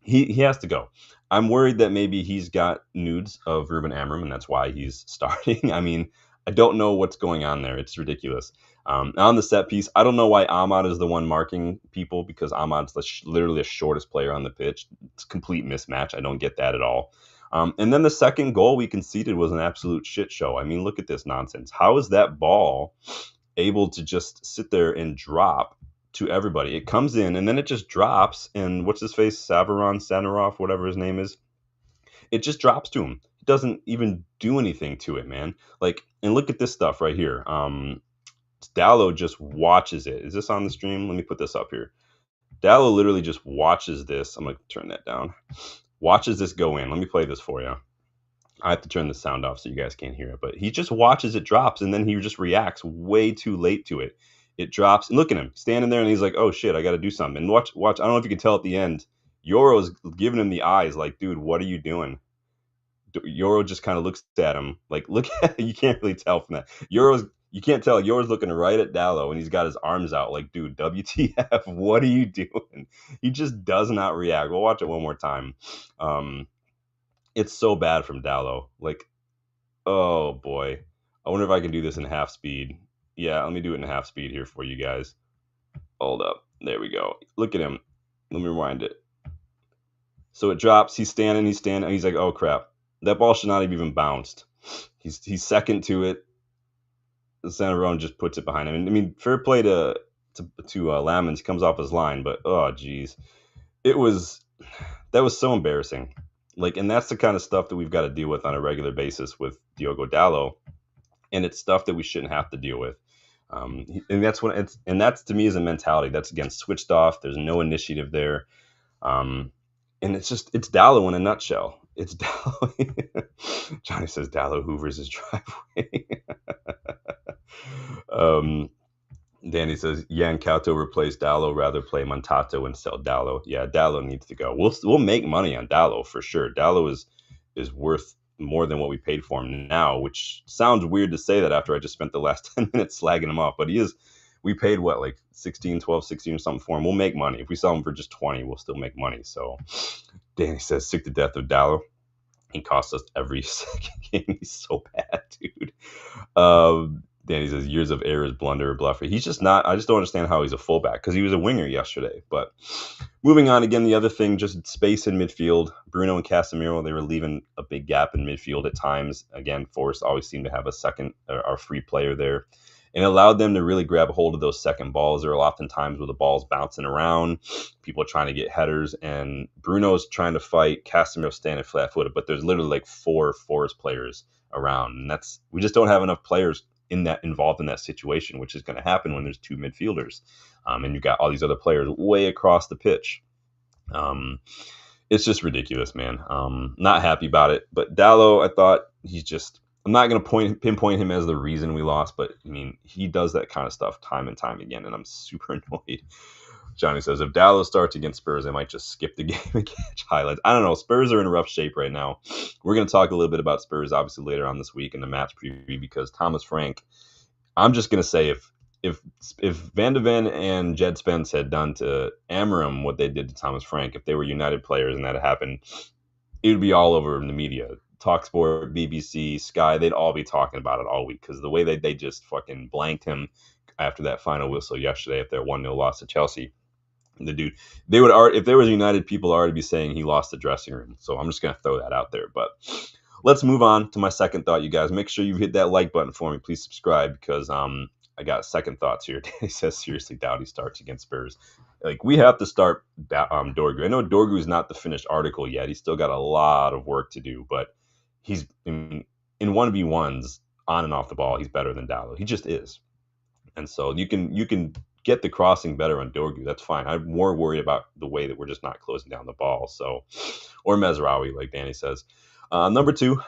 He has to go. I'm worried that maybe he's got nudes of Ruben Amorim, and that's why he's starting. I mean, I don't know what's going on there. It's ridiculous. On the set piece, I don't know why Ahmad is the one marking people, because Ahmad's literally the shortest player on the pitch. It's a complete mismatch. I don't get that at all. And then the second goal we conceded was an absolute shit show. I mean, look at this nonsense. How is that ball able to just sit there and drop to everybody? It comes in and then it just drops, and what's his face? Sanarov, whatever his name is. It just drops to him. It doesn't even do anything to it, man. Like, and look at this stuff right here. Dalot just watches it. Is this on the stream? Let me put this up here. Dalot literally just watches this. I'm going to turn that down. Watches this go in. Let me play this for you. I have to turn the sound off so you guys can't hear it. But he just watches it drops, and then he just reacts way too late to it. It drops, and look at him standing there, and he's like, oh, shit, I got to do something. And watch. I don't know if you can tell at the end. Yoro's giving him the eyes like, dude, what are you doing? Yoro just kind of looks at him like, look at you can't really tell from that. You can't tell. Yoro's looking right at Dalot, and he's got his arms out like, dude, WTF, what are you doing? He just does not react. We'll watch it one more time. It's so bad from Dalot. Like, oh boy. I wonder if I can do this in half speed. Yeah, let me do it in half speed here for you guys. Hold up. There we go. Look at him. Let me rewind it. So it drops. He's standing. He's like, oh crap. That ball should not have even bounced. He's second to it. The center row just puts it behind him. And I mean, fair play to Lamens, comes off his line, but oh geez, that was so embarrassing. Like, and that's the kind of stuff that we've got to deal with on a regular basis with Diogo Dalot, and it's stuff that we shouldn't have to deal with. And that's to me is a mentality that's again switched off. There's no initiative there, and it's Dalot in a nutshell. It's Dalot. Johnny says Dalot hoovers his driveway. Danny says Yan Couto replace Dalot, rather play Montato and sell Dalot. Yeah, Dalot needs to go. We'll make money on Dalot for sure. Dalot is worth more than what we paid for him now, which sounds weird to say that after I just spent the last 10 minutes slagging him off, but he is. We paid what, like 16 or something for him. We'll make money. If we sell him for just 20, we'll still make money. So Danny says sick to death of Dalot. He costs us every second game. He's so bad, dude. Danny says years of errors, blunder, bluffer. He's just not. I just don't understand how he's a fullback because he was a winger yesterday. But moving on again, the other thing, just space in midfield. Bruno and Casemiro, they were leaving a big gap in midfield at times. Again, Forest always seemed to have a second or free player there. And it allowed them to really grab a hold of those second balls. There are often times where the ball's bouncing around, people trying to get headers, and Bruno's trying to fight, Casemiro standing flat-footed, but there's literally like 4 Forest players around. And we just don't have enough players involved in that situation, which is going to happen when there's 2 midfielders, and you've got all these other players way across the pitch. It's just ridiculous, man. Not happy about it. But Dallo, I thought I'm not going to pinpoint him as the reason we lost, but I mean, he does that kind of stuff time and time again, and I'm super annoyed. Johnny says, if Dallo starts against Spurs, I might just skip the game and catch highlights. I don't know. Spurs are in rough shape right now. We're going to talk a little bit about Spurs, obviously, later on this week in the match preview, because Thomas Frank, I'm just going to say, if Van de Ven and Jed Spence had done to Amorim what they did to Thomas Frank, if they were United players and that had happened, it would be all over in the media. TalkSport, BBC, Sky, they'd all be talking about it all week because the way they just fucking blanked him after that final whistle yesterday, if their 1-0 loss to Chelsea, the dude, they would already, if there was United people already be saying he lost the dressing room. So I'm just going to throw that out there. But let's move on to my second thought, you guys. Make sure you hit that like button for me. Please subscribe because I got second thoughts here. Danny says, seriously, Doughty starts against Spurs. Like, we have to start Dorgu. I know Dorgu is not the finished article yet. He's still got a lot of work to do, but he's in 1v1s on and off the ball. He's better than Dallo. He just is. And so you can get the crossing better on Dorgu. That's fine. I'm more worried about the way that we're just not closing down the ball. So, or Mezraoui, like Danny says. Number 2,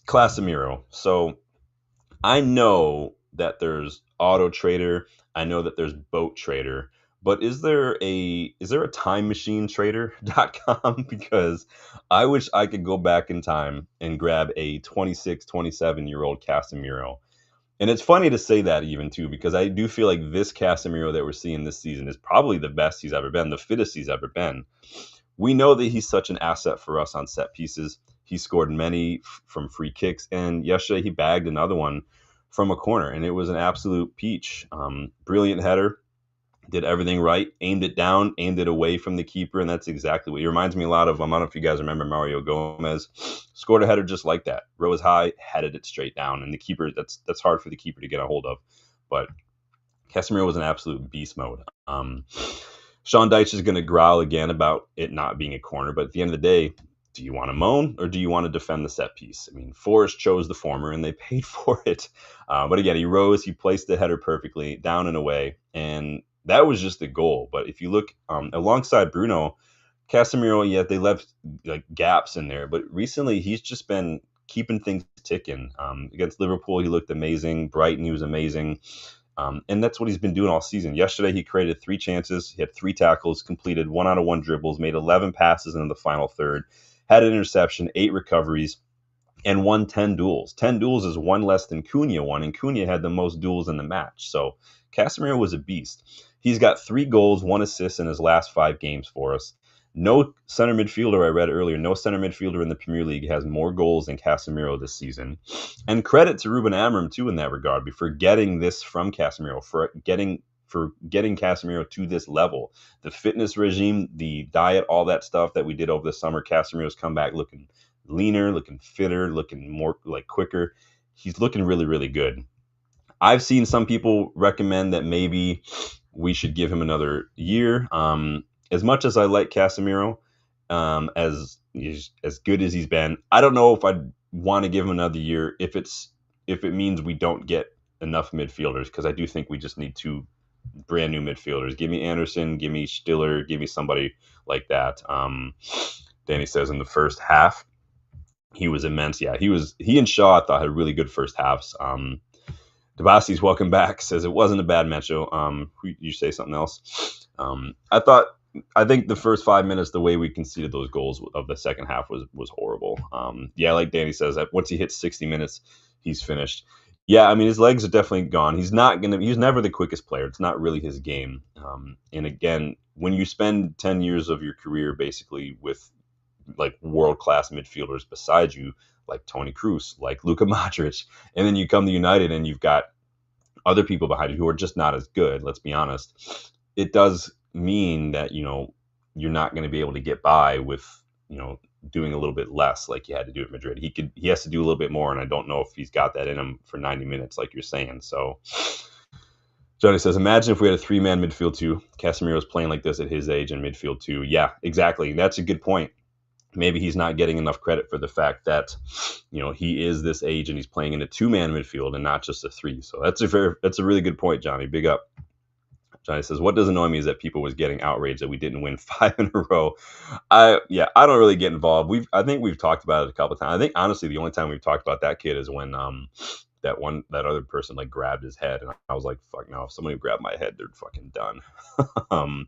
Casemiro. So I know that there's Auto Trader. I know that there's Boat Trader. But is there a time machine trader.com? Because I wish I could go back in time and grab a 26, 27-year-old Casemiro. And it's funny to say that even too, because I do feel like this Casemiro that we're seeing this season is probably the best he's ever been, the fittest he's ever been. We know that he's such an asset for us on set pieces. He scored many from free kicks, and yesterday he bagged another one from a corner, and it was an absolute peach. Brilliant header. Did everything right, aimed it down, aimed it away from the keeper, and that's exactly what it reminds me a lot of. I don't know if you guys remember Mario Gomez, scored a header just like that. Rose high, headed it straight down, and the keeper, that's hard for the keeper to get a hold of. But Casemiro was an absolute beast mode. Sean Dyche is going to growl again about it not being a corner, but at the end of the day, do you want to moan or do you want to defend the set piece? I mean, Forrest chose the former, and they paid for it. But again, he rose, he placed the header perfectly, down and away, and that was just the goal. But if you look alongside Bruno, Casemiro, yeah, they left like gaps in there. But recently, he's just been keeping things ticking. Against Liverpool, he looked amazing. Brighton, he was amazing. And that's what he's been doing all season. Yesterday, he created 3 chances. He had 3 tackles, completed 1-out-of-1 dribbles, made 11 passes in the final third, had an interception, 8 recoveries, and won 10 duels. 10 duels is 1 less than Cunha won, and Cunha had the most duels in the match. So Casemiro was a beast. He's got 3 goals, 1 assist in his last 5 games for us. No center midfielder, I read earlier, no center midfielder in the Premier League has more goals than Casemiro this season. And credit to Ruben Amorim, too, in that regard, for getting this from Casemiro, for getting Casemiro to this level. The fitness regime, the diet, all that stuff that we did over the summer, Casemiro's come back looking leaner, looking fitter, looking more like quicker. He's looking really, really good. I've seen some people recommend that maybe we should give him another year. As much as I like Casemiro, as good as he's been, I don't know if I'd want to give him another year if it means we don't get enough midfielders, because I do think we just need 2 brand new midfielders. Give me Anderson, give me Stiller, give me somebody like that. Danny says in the first half, he was immense. Yeah, he and Shaw, I thought, had really good first halves. Debasi's welcome back, says it wasn't a bad match. You say something else. I think the first 5 minutes, the way we conceded those goals of the second half was horrible. Yeah, like Danny says, once he hits 60 minutes, he's finished. Yeah, I mean, his legs are definitely gone. He's never the quickest player. It's not really his game. And again, when you spend 10 years of your career basically with like world-class midfielders beside you, like Toni Kroos, like Luka Modric, and then you come to United and you've got other people behind you who are just not as good, let's be honest, it does mean that, you're not going to be able to get by with, doing a little bit less like you had to do at Madrid. He has to do a little bit more, and I don't know if he's got that in him for 90 minutes, like you're saying. So Johnny says, imagine if we had a three-man midfield too. Casemiro's playing like this at his age in midfield too. Yeah, exactly. That's a good point. Maybe he's not getting enough credit for the fact that, he is this age and he's playing in a two-man midfield and not just a three. So that's a really good point, Johnny. Big up. Johnny says, what does annoy me is that people was getting outraged that we didn't win 5 in a row. I don't really get involved. I think we've talked about it a couple of times. I think honestly the only time we've talked about that kid is when that other person like grabbed his head, and I was like, fuck no, if somebody grabbed my head, they're fucking done.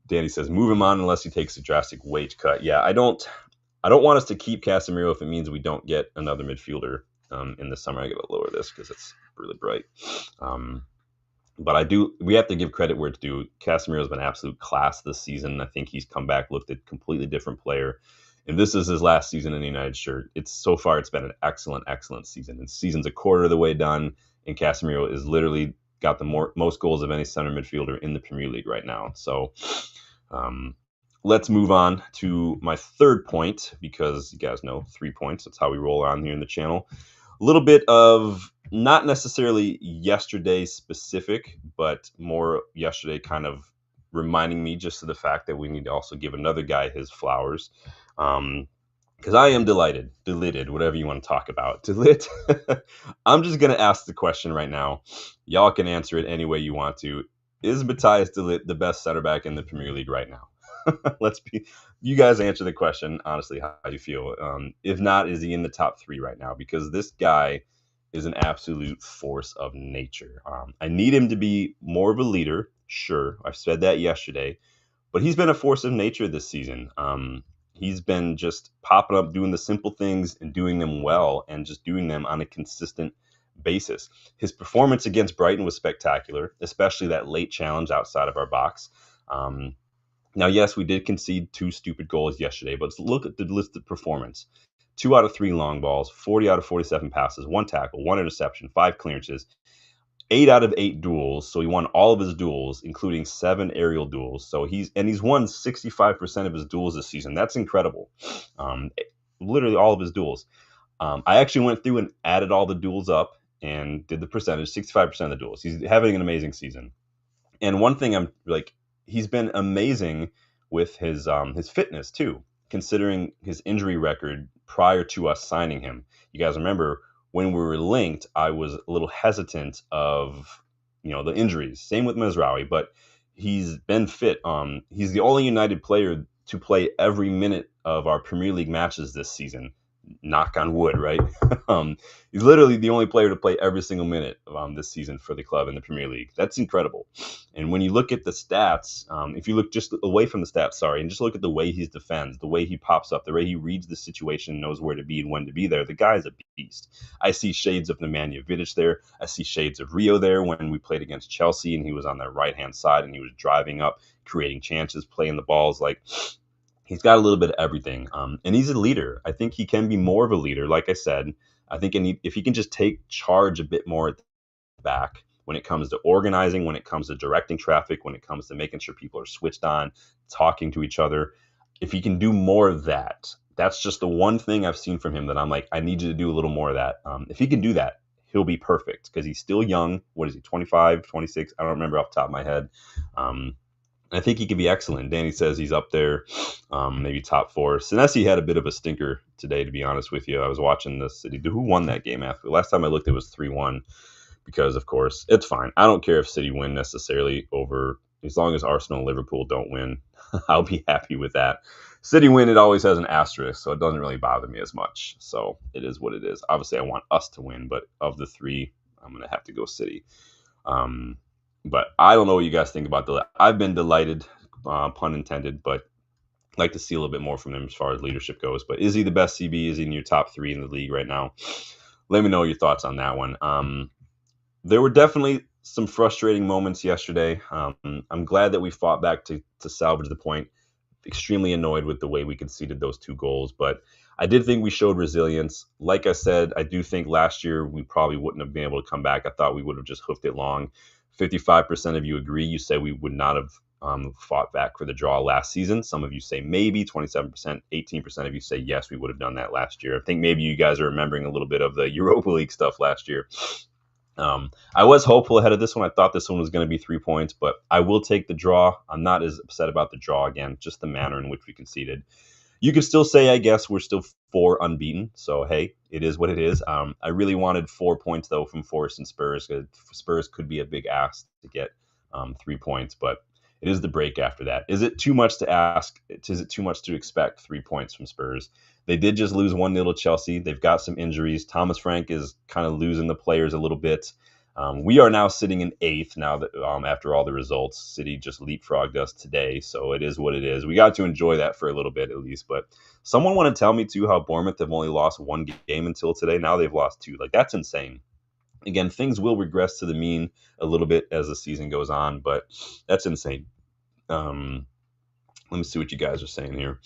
Danny says, move him on unless he takes a drastic wage cut. Yeah, I don't want us to keep Casemiro if it means we don't get another midfielder in the summer. I gotta lower this because it's really bright. But we have to give credit where it's due. Casemiro's been absolute class this season. I think he's come back, looked a completely different player. And this is his last season in the United shirt. So far, it's been an excellent, excellent season. And the season's a quarter of the way done, and Casemiro is literally got the most goals of any center midfielder in the Premier League right now. So let's move on to my third point, because you guys know 3 points. That's how we roll on here in the channel. A little bit of not necessarily yesterday specific, but more yesterday kind of reminding me just of the fact that we need to also give another guy his flowers. Because I am delighted, whatever you want to talk about. I'm just going to ask the question right now. Y'all can answer it any way you want to. Is Matthias de Ligt the best center back in the Premier League right now? You guys answer the question, honestly, how you feel. If not, is he in the top 3 right now? Because this guy is an absolute force of nature. I need him to be more of a leader. Sure, I've said that yesterday. But he's been a force of nature this season. He's been just popping up, doing the simple things and doing them well, and just doing them on a consistent basis. His performance against Brighton was spectacular, especially that late challenge outside of our box. Now, yes, we did concede 2 stupid goals yesterday, but let's look at the listed performance. 2 out of 3 long balls, 40 out of 47 passes, 1 tackle, 1 interception, 5 clearances, 8 out of 8 duels. So he won all of his duels, including 7 aerial duels. So he's won 65% of his duels this season. That's incredible. Literally all of his duels. I actually went through and added all the duels up and did the percentage, 65% of the duels. He's having an amazing season. And one thing I'm like, he's been amazing with his fitness too, considering his injury record prior to us signing him. You guys remember when we were linked, I was a little hesitant of, the injuries. Same with Mezraoui, but he's been fit. He's the only United player to play every minute of our Premier League matches this season. Knock on wood, right? He's literally the only player to play every single minute this season for the club in the Premier League. That's incredible. And when you look at the stats, if you look just away from the stats, and just look at the way he defends, the way he pops up, the way he reads the situation, knows where to be and when to be there, the guy's a beast. I see shades of Nemanja Vidic there. I see shades of Rio there when we played against Chelsea and he was on their right-hand side and he was driving up, creating chances, playing the balls. Like, he's got a little bit of everything. And he's a leader. I think he can be more of a leader. Like I said, I think if he can just take charge a bit more at the back when it comes to organizing, when it comes to directing traffic, when it comes to making sure people are switched on, talking to each other. If he can do more of that, that's just the one thing I've seen from him that I'm like, I need you to do a little more of that. If he can do that, he'll be perfect because he's still young. What is he, 25, 26? I don't remember off the top of my head. I think he could be excellent. Danny says he's up there, maybe top 4. Senesi had a bit of a stinker today, to be honest with you. I was watching the City. Who won that game after? Last time I looked, it was 3-1 because, of course, it's fine. I don't care if City win necessarily as long as Arsenal and Liverpool don't win. I'll be happy with that. City win, it always has an asterisk, so it doesn't really bother me as much. So it is what it is. Obviously, I want us to win, but of the 3, I'm going to have to go City. But I don't know what you guys think about I've been delighted, pun intended, but I'd like to see a little bit more from him as far as leadership goes. But is he the best CB? Is he in your top 3 in the league right now? Let me know your thoughts on that one. There were definitely some frustrating moments yesterday. I'm glad that we fought back to salvage the point. extremely annoyed with the way we conceded those 2 goals, but I did think we showed resilience. Like I said, I do think last year we probably wouldn't have been able to come back. I thought we would have just hoofed it long. 55% of you agree. You said we would not have fought back for the draw last season. Some of you say maybe. 27%, 18% of you say yes, we would have done that last year. I think maybe you guys are remembering a little bit of the Europa League stuff last year. I was hopeful ahead of this one. I thought this one was going to be 3 points, but I will take the draw. I'm not as upset about the draw again, just the manner in which we conceded. You could still say, I guess, we're still 4 unbeaten. So, hey, it is what it is. I really wanted 4 points, though, from Forest and Spurs. Spurs could be a big ask to get 3 points, but it is the break after that. Is it too much to ask? Is it too much to expect 3 points from Spurs? They did just lose 1-0 to Chelsea. They've got some injuries. Thomas Frank is kind of losing the players a little bit. We are now sitting in 8th now that after all the results. City just leapfrogged us today, so it is what it is. We got to enjoy that for a little bit at least. But someone want to tell me too how Bournemouth have only lost 1 game until today. Now they've lost 2. Like, that's insane. Again, things will regress to the mean a little bit as the season goes on, but that's insane. Let me see what you guys are saying here.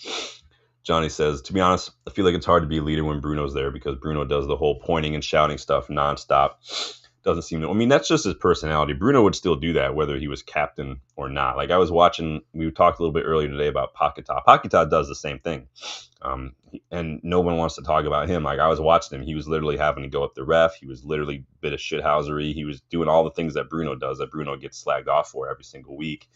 Johnny says, to be honest, I feel like it's hard to be a leader when Bruno's there because Bruno does the whole pointing and shouting stuff nonstop. Doesn't seem to. I mean, that's just his personality. Bruno would still do that whether he was captain or not. Like, I was watching, we talked a little bit earlier today about Paquetá. Paquetá does the same thing. And no one wants to talk about him. Like, I was watching him. He was literally having to go up the ref. He was literally a bit of shithousery. He was doing all the things that Bruno does that Bruno gets slagged off for every single week.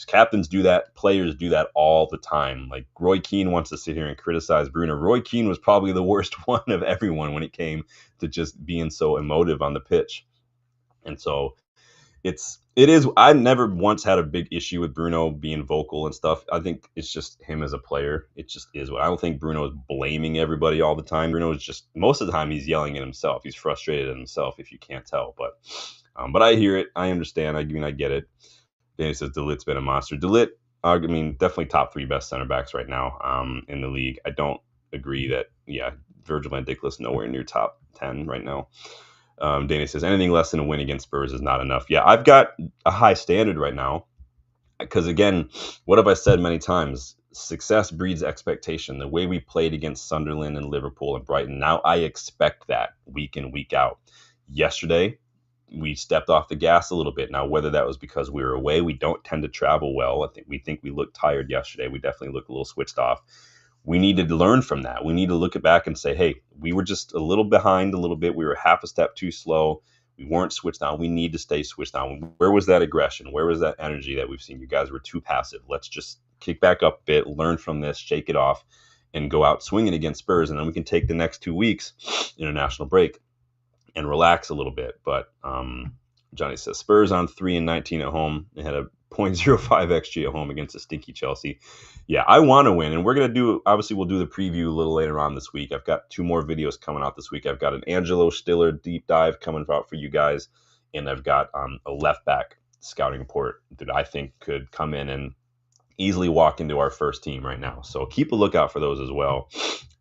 Captains do that. Players do that all the time. Like, Roy Keane wants to sit here and criticize Bruno. Roy Keane was probably the worst one of everyone when it came to just being so emotive on the pitch. And so it is. I never once had a big issue with Bruno being vocal and stuff. I think it's just him as a player. It just is what I don't think Bruno is blaming everybody all the time. Bruno is just most of the time he's yelling at himself. He's frustrated at himself if you can't tell. But I hear it. I understand. I mean, I get it. Danny says De Ligt's been a monster. De Ligt, I mean, definitely top 3 best center backs right now in the league. I don't agree that, Virgil van Dijk is nowhere near top 10 right now. Danny says, anything less than a win against Spurs is not enough. Yeah, I've got a high standard right now because, again, what have I said many times? Success breeds expectation. The way we played against Sunderland and Liverpool and Brighton, now I expect that week in, week out. Yesterday, we stepped off the gas a little bit. Now, whether that was because we were away, we don't tend to travel well. I think we looked tired yesterday. We definitely looked a little switched off. We needed to learn from that. We need to look back and say, hey, we were just a little behind a little bit. We were half a step too slow. We weren't switched on. We need to stay switched on. Where was that aggression? Where was that energy that we've seen? You guys were too passive. Let's just kick back up a bit, learn from this, shake it off, and go out swinging against Spurs. And then we can take the next 2 weeks, international break, and relax a little bit. But Johnny says Spurs on 3-19 at home. They had a 0.05 XG at home against a stinky Chelsea. Yeah, I want to win, and we're going to do, obviously we'll do the preview a little later on this week. I've got 2 more videos coming out this week. I've got an Angelo Stiller deep dive coming out for you guys, and I've got a left back scouting report that I think could come in and easily walk into our first team right now. So keep a lookout for those as well.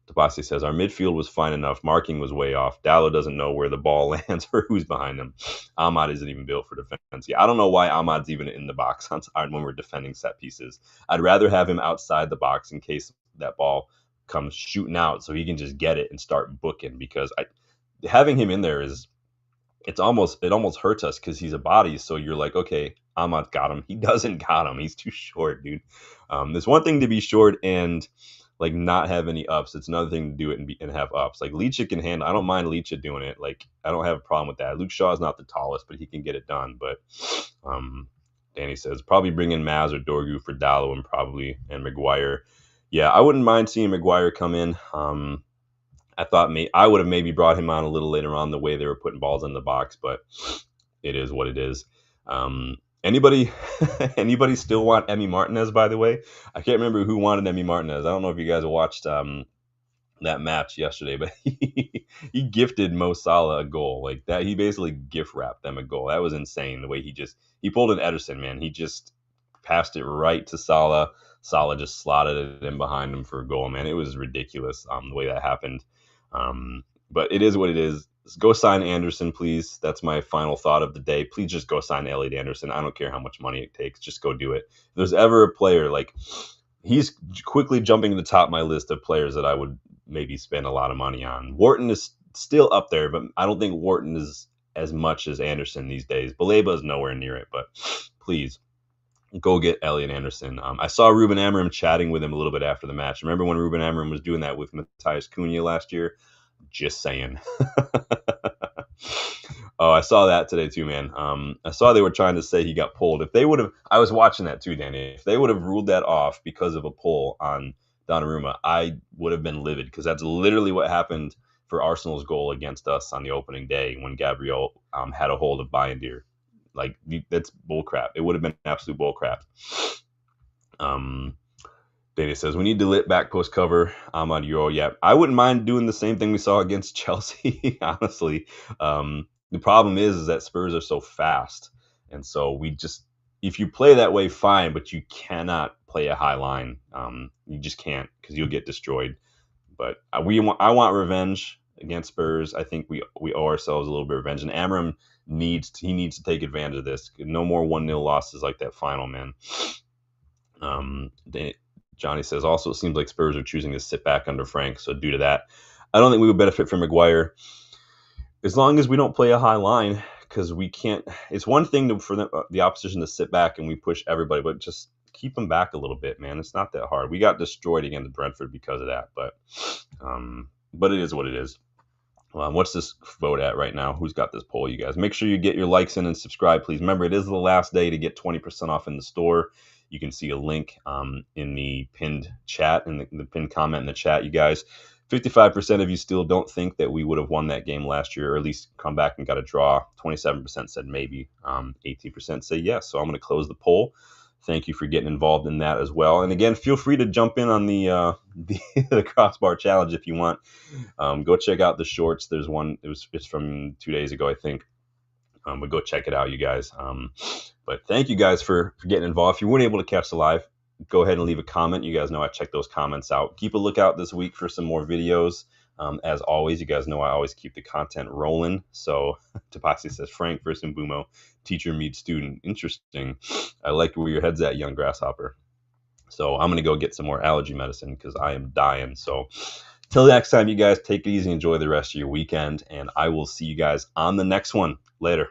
Tabasi says, our midfield was fine enough. Marking was way off. Dallo doesn't know where the ball lands or who's behind him. Ahmad isn't even built for defense. Yeah, I don't know why Ahmad's even in the box when we're defending set pieces. I'd rather have him outside the box in case that ball comes shooting out so he can just get it and start booking, because having him in there it almost hurts us because he's a body. So you're like, okay, Ahmad's got him. He doesn't got him. He's too short, dude. There's one thing to be short and like not have any ups. It's another thing to do it and have ups. Like Leach can handle. I don't mind Leach doing it. Like I don't have a problem with that. Luke Shaw is not the tallest, but he can get it done. But Danny says probably bring in Maz or Dorgu for Dallo and Maguire. Yeah, I wouldn't mind seeing Maguire come in. I thought I would have maybe brought him on a little later on the way they were putting balls in the box, but it is what it is. Anybody still want Emi Martinez, by the way? I can't remember who wanted Emi Martinez. I don't know if you guys watched that match yesterday, but he gifted Mo Salah a goal. Like that, he basically gift wrapped them a goal. That was insane, the way he pulled an Ederson, man. He just passed it right to Salah. Salah just slotted it in behind him for a goal, man. It was ridiculous the way that happened. But it is what it is. Go sign Anderson, please. That's my final thought of the day. Please just go sign Elliot Anderson. I don't care how much money it takes. Just go do it. If there's ever a player like he's quickly jumping to the top of my list of players that I would maybe spend a lot of money on. Wharton is still up there, but I don't think Wharton is as much as Anderson these days. Baleba is nowhere near it, but please go get Elliot Anderson. I saw Ruben Amorim chatting with him a little bit after the match. Remember when Ruben Amorim was doing that with Matthias Cunha last year? Just saying. Oh, I saw that today too, man. I saw they were trying to say he got pulled. If they would have, I was watching that too, Danny. If they would have ruled that off because of a pull on Donnarumma, I would have been livid because that's literally what happened for Arsenal's goal against us on the opening day when Gabriel had a hold of Bayindir. Like, that's bullcrap. It would have been absolute bullcrap. Danny says, we need to lit back post cover. I'm on Euro. Yeah, I wouldn't mind doing the same thing we saw against Chelsea, honestly. The problem is that Spurs are so fast. And so if you play that way, fine, but you cannot play a high line. You just can't because you'll get destroyed. But I want revenge against Spurs. I think we owe ourselves a little bit of revenge. And Amorim needs to take advantage of this. No more 1-0 losses like that final, man. Johnny says, also, it seems like Spurs are choosing to sit back under Frank. So due to that, I don't think we would benefit from Maguire as long as we don't play a high line, because we can't. It's one thing for the opposition to sit back and we push everybody, but just keep them back a little bit, man. It's not that hard. We got destroyed against Brentford because of that, but it is what it is. What's this vote at right now? Who's got this poll, you guys? Make sure you get your likes in and subscribe, please. Remember, it is the last day to get 20% off in the store. You can see a link in the pinned chat, in the pinned comment in the chat, you guys. 55% of you still don't think that we would have won that game last year, or at least come back and got a draw. 27% said maybe. 18% say yes. So I'm going to close the poll. Thank you for getting involved in that as well. And again, feel free to jump in on the crossbar challenge if you want. Go check out the shorts. There's one. It's from 2 days ago, I think. But go check it out, you guys. But thank you guys for getting involved. If you weren't able to catch the live, go ahead and leave a comment. You guys know I check those comments out. Keep a lookout this week for some more videos. As always, you guys know I always keep the content rolling. So Tapaxi says, Frank versus Mbumo, teacher meets student. Interesting. I like where your head's at, young grasshopper. So I'm going to go get some more allergy medicine because I am dying. So till next time, you guys, take it easy. Enjoy the rest of your weekend. And I will see you guys on the next one. Later.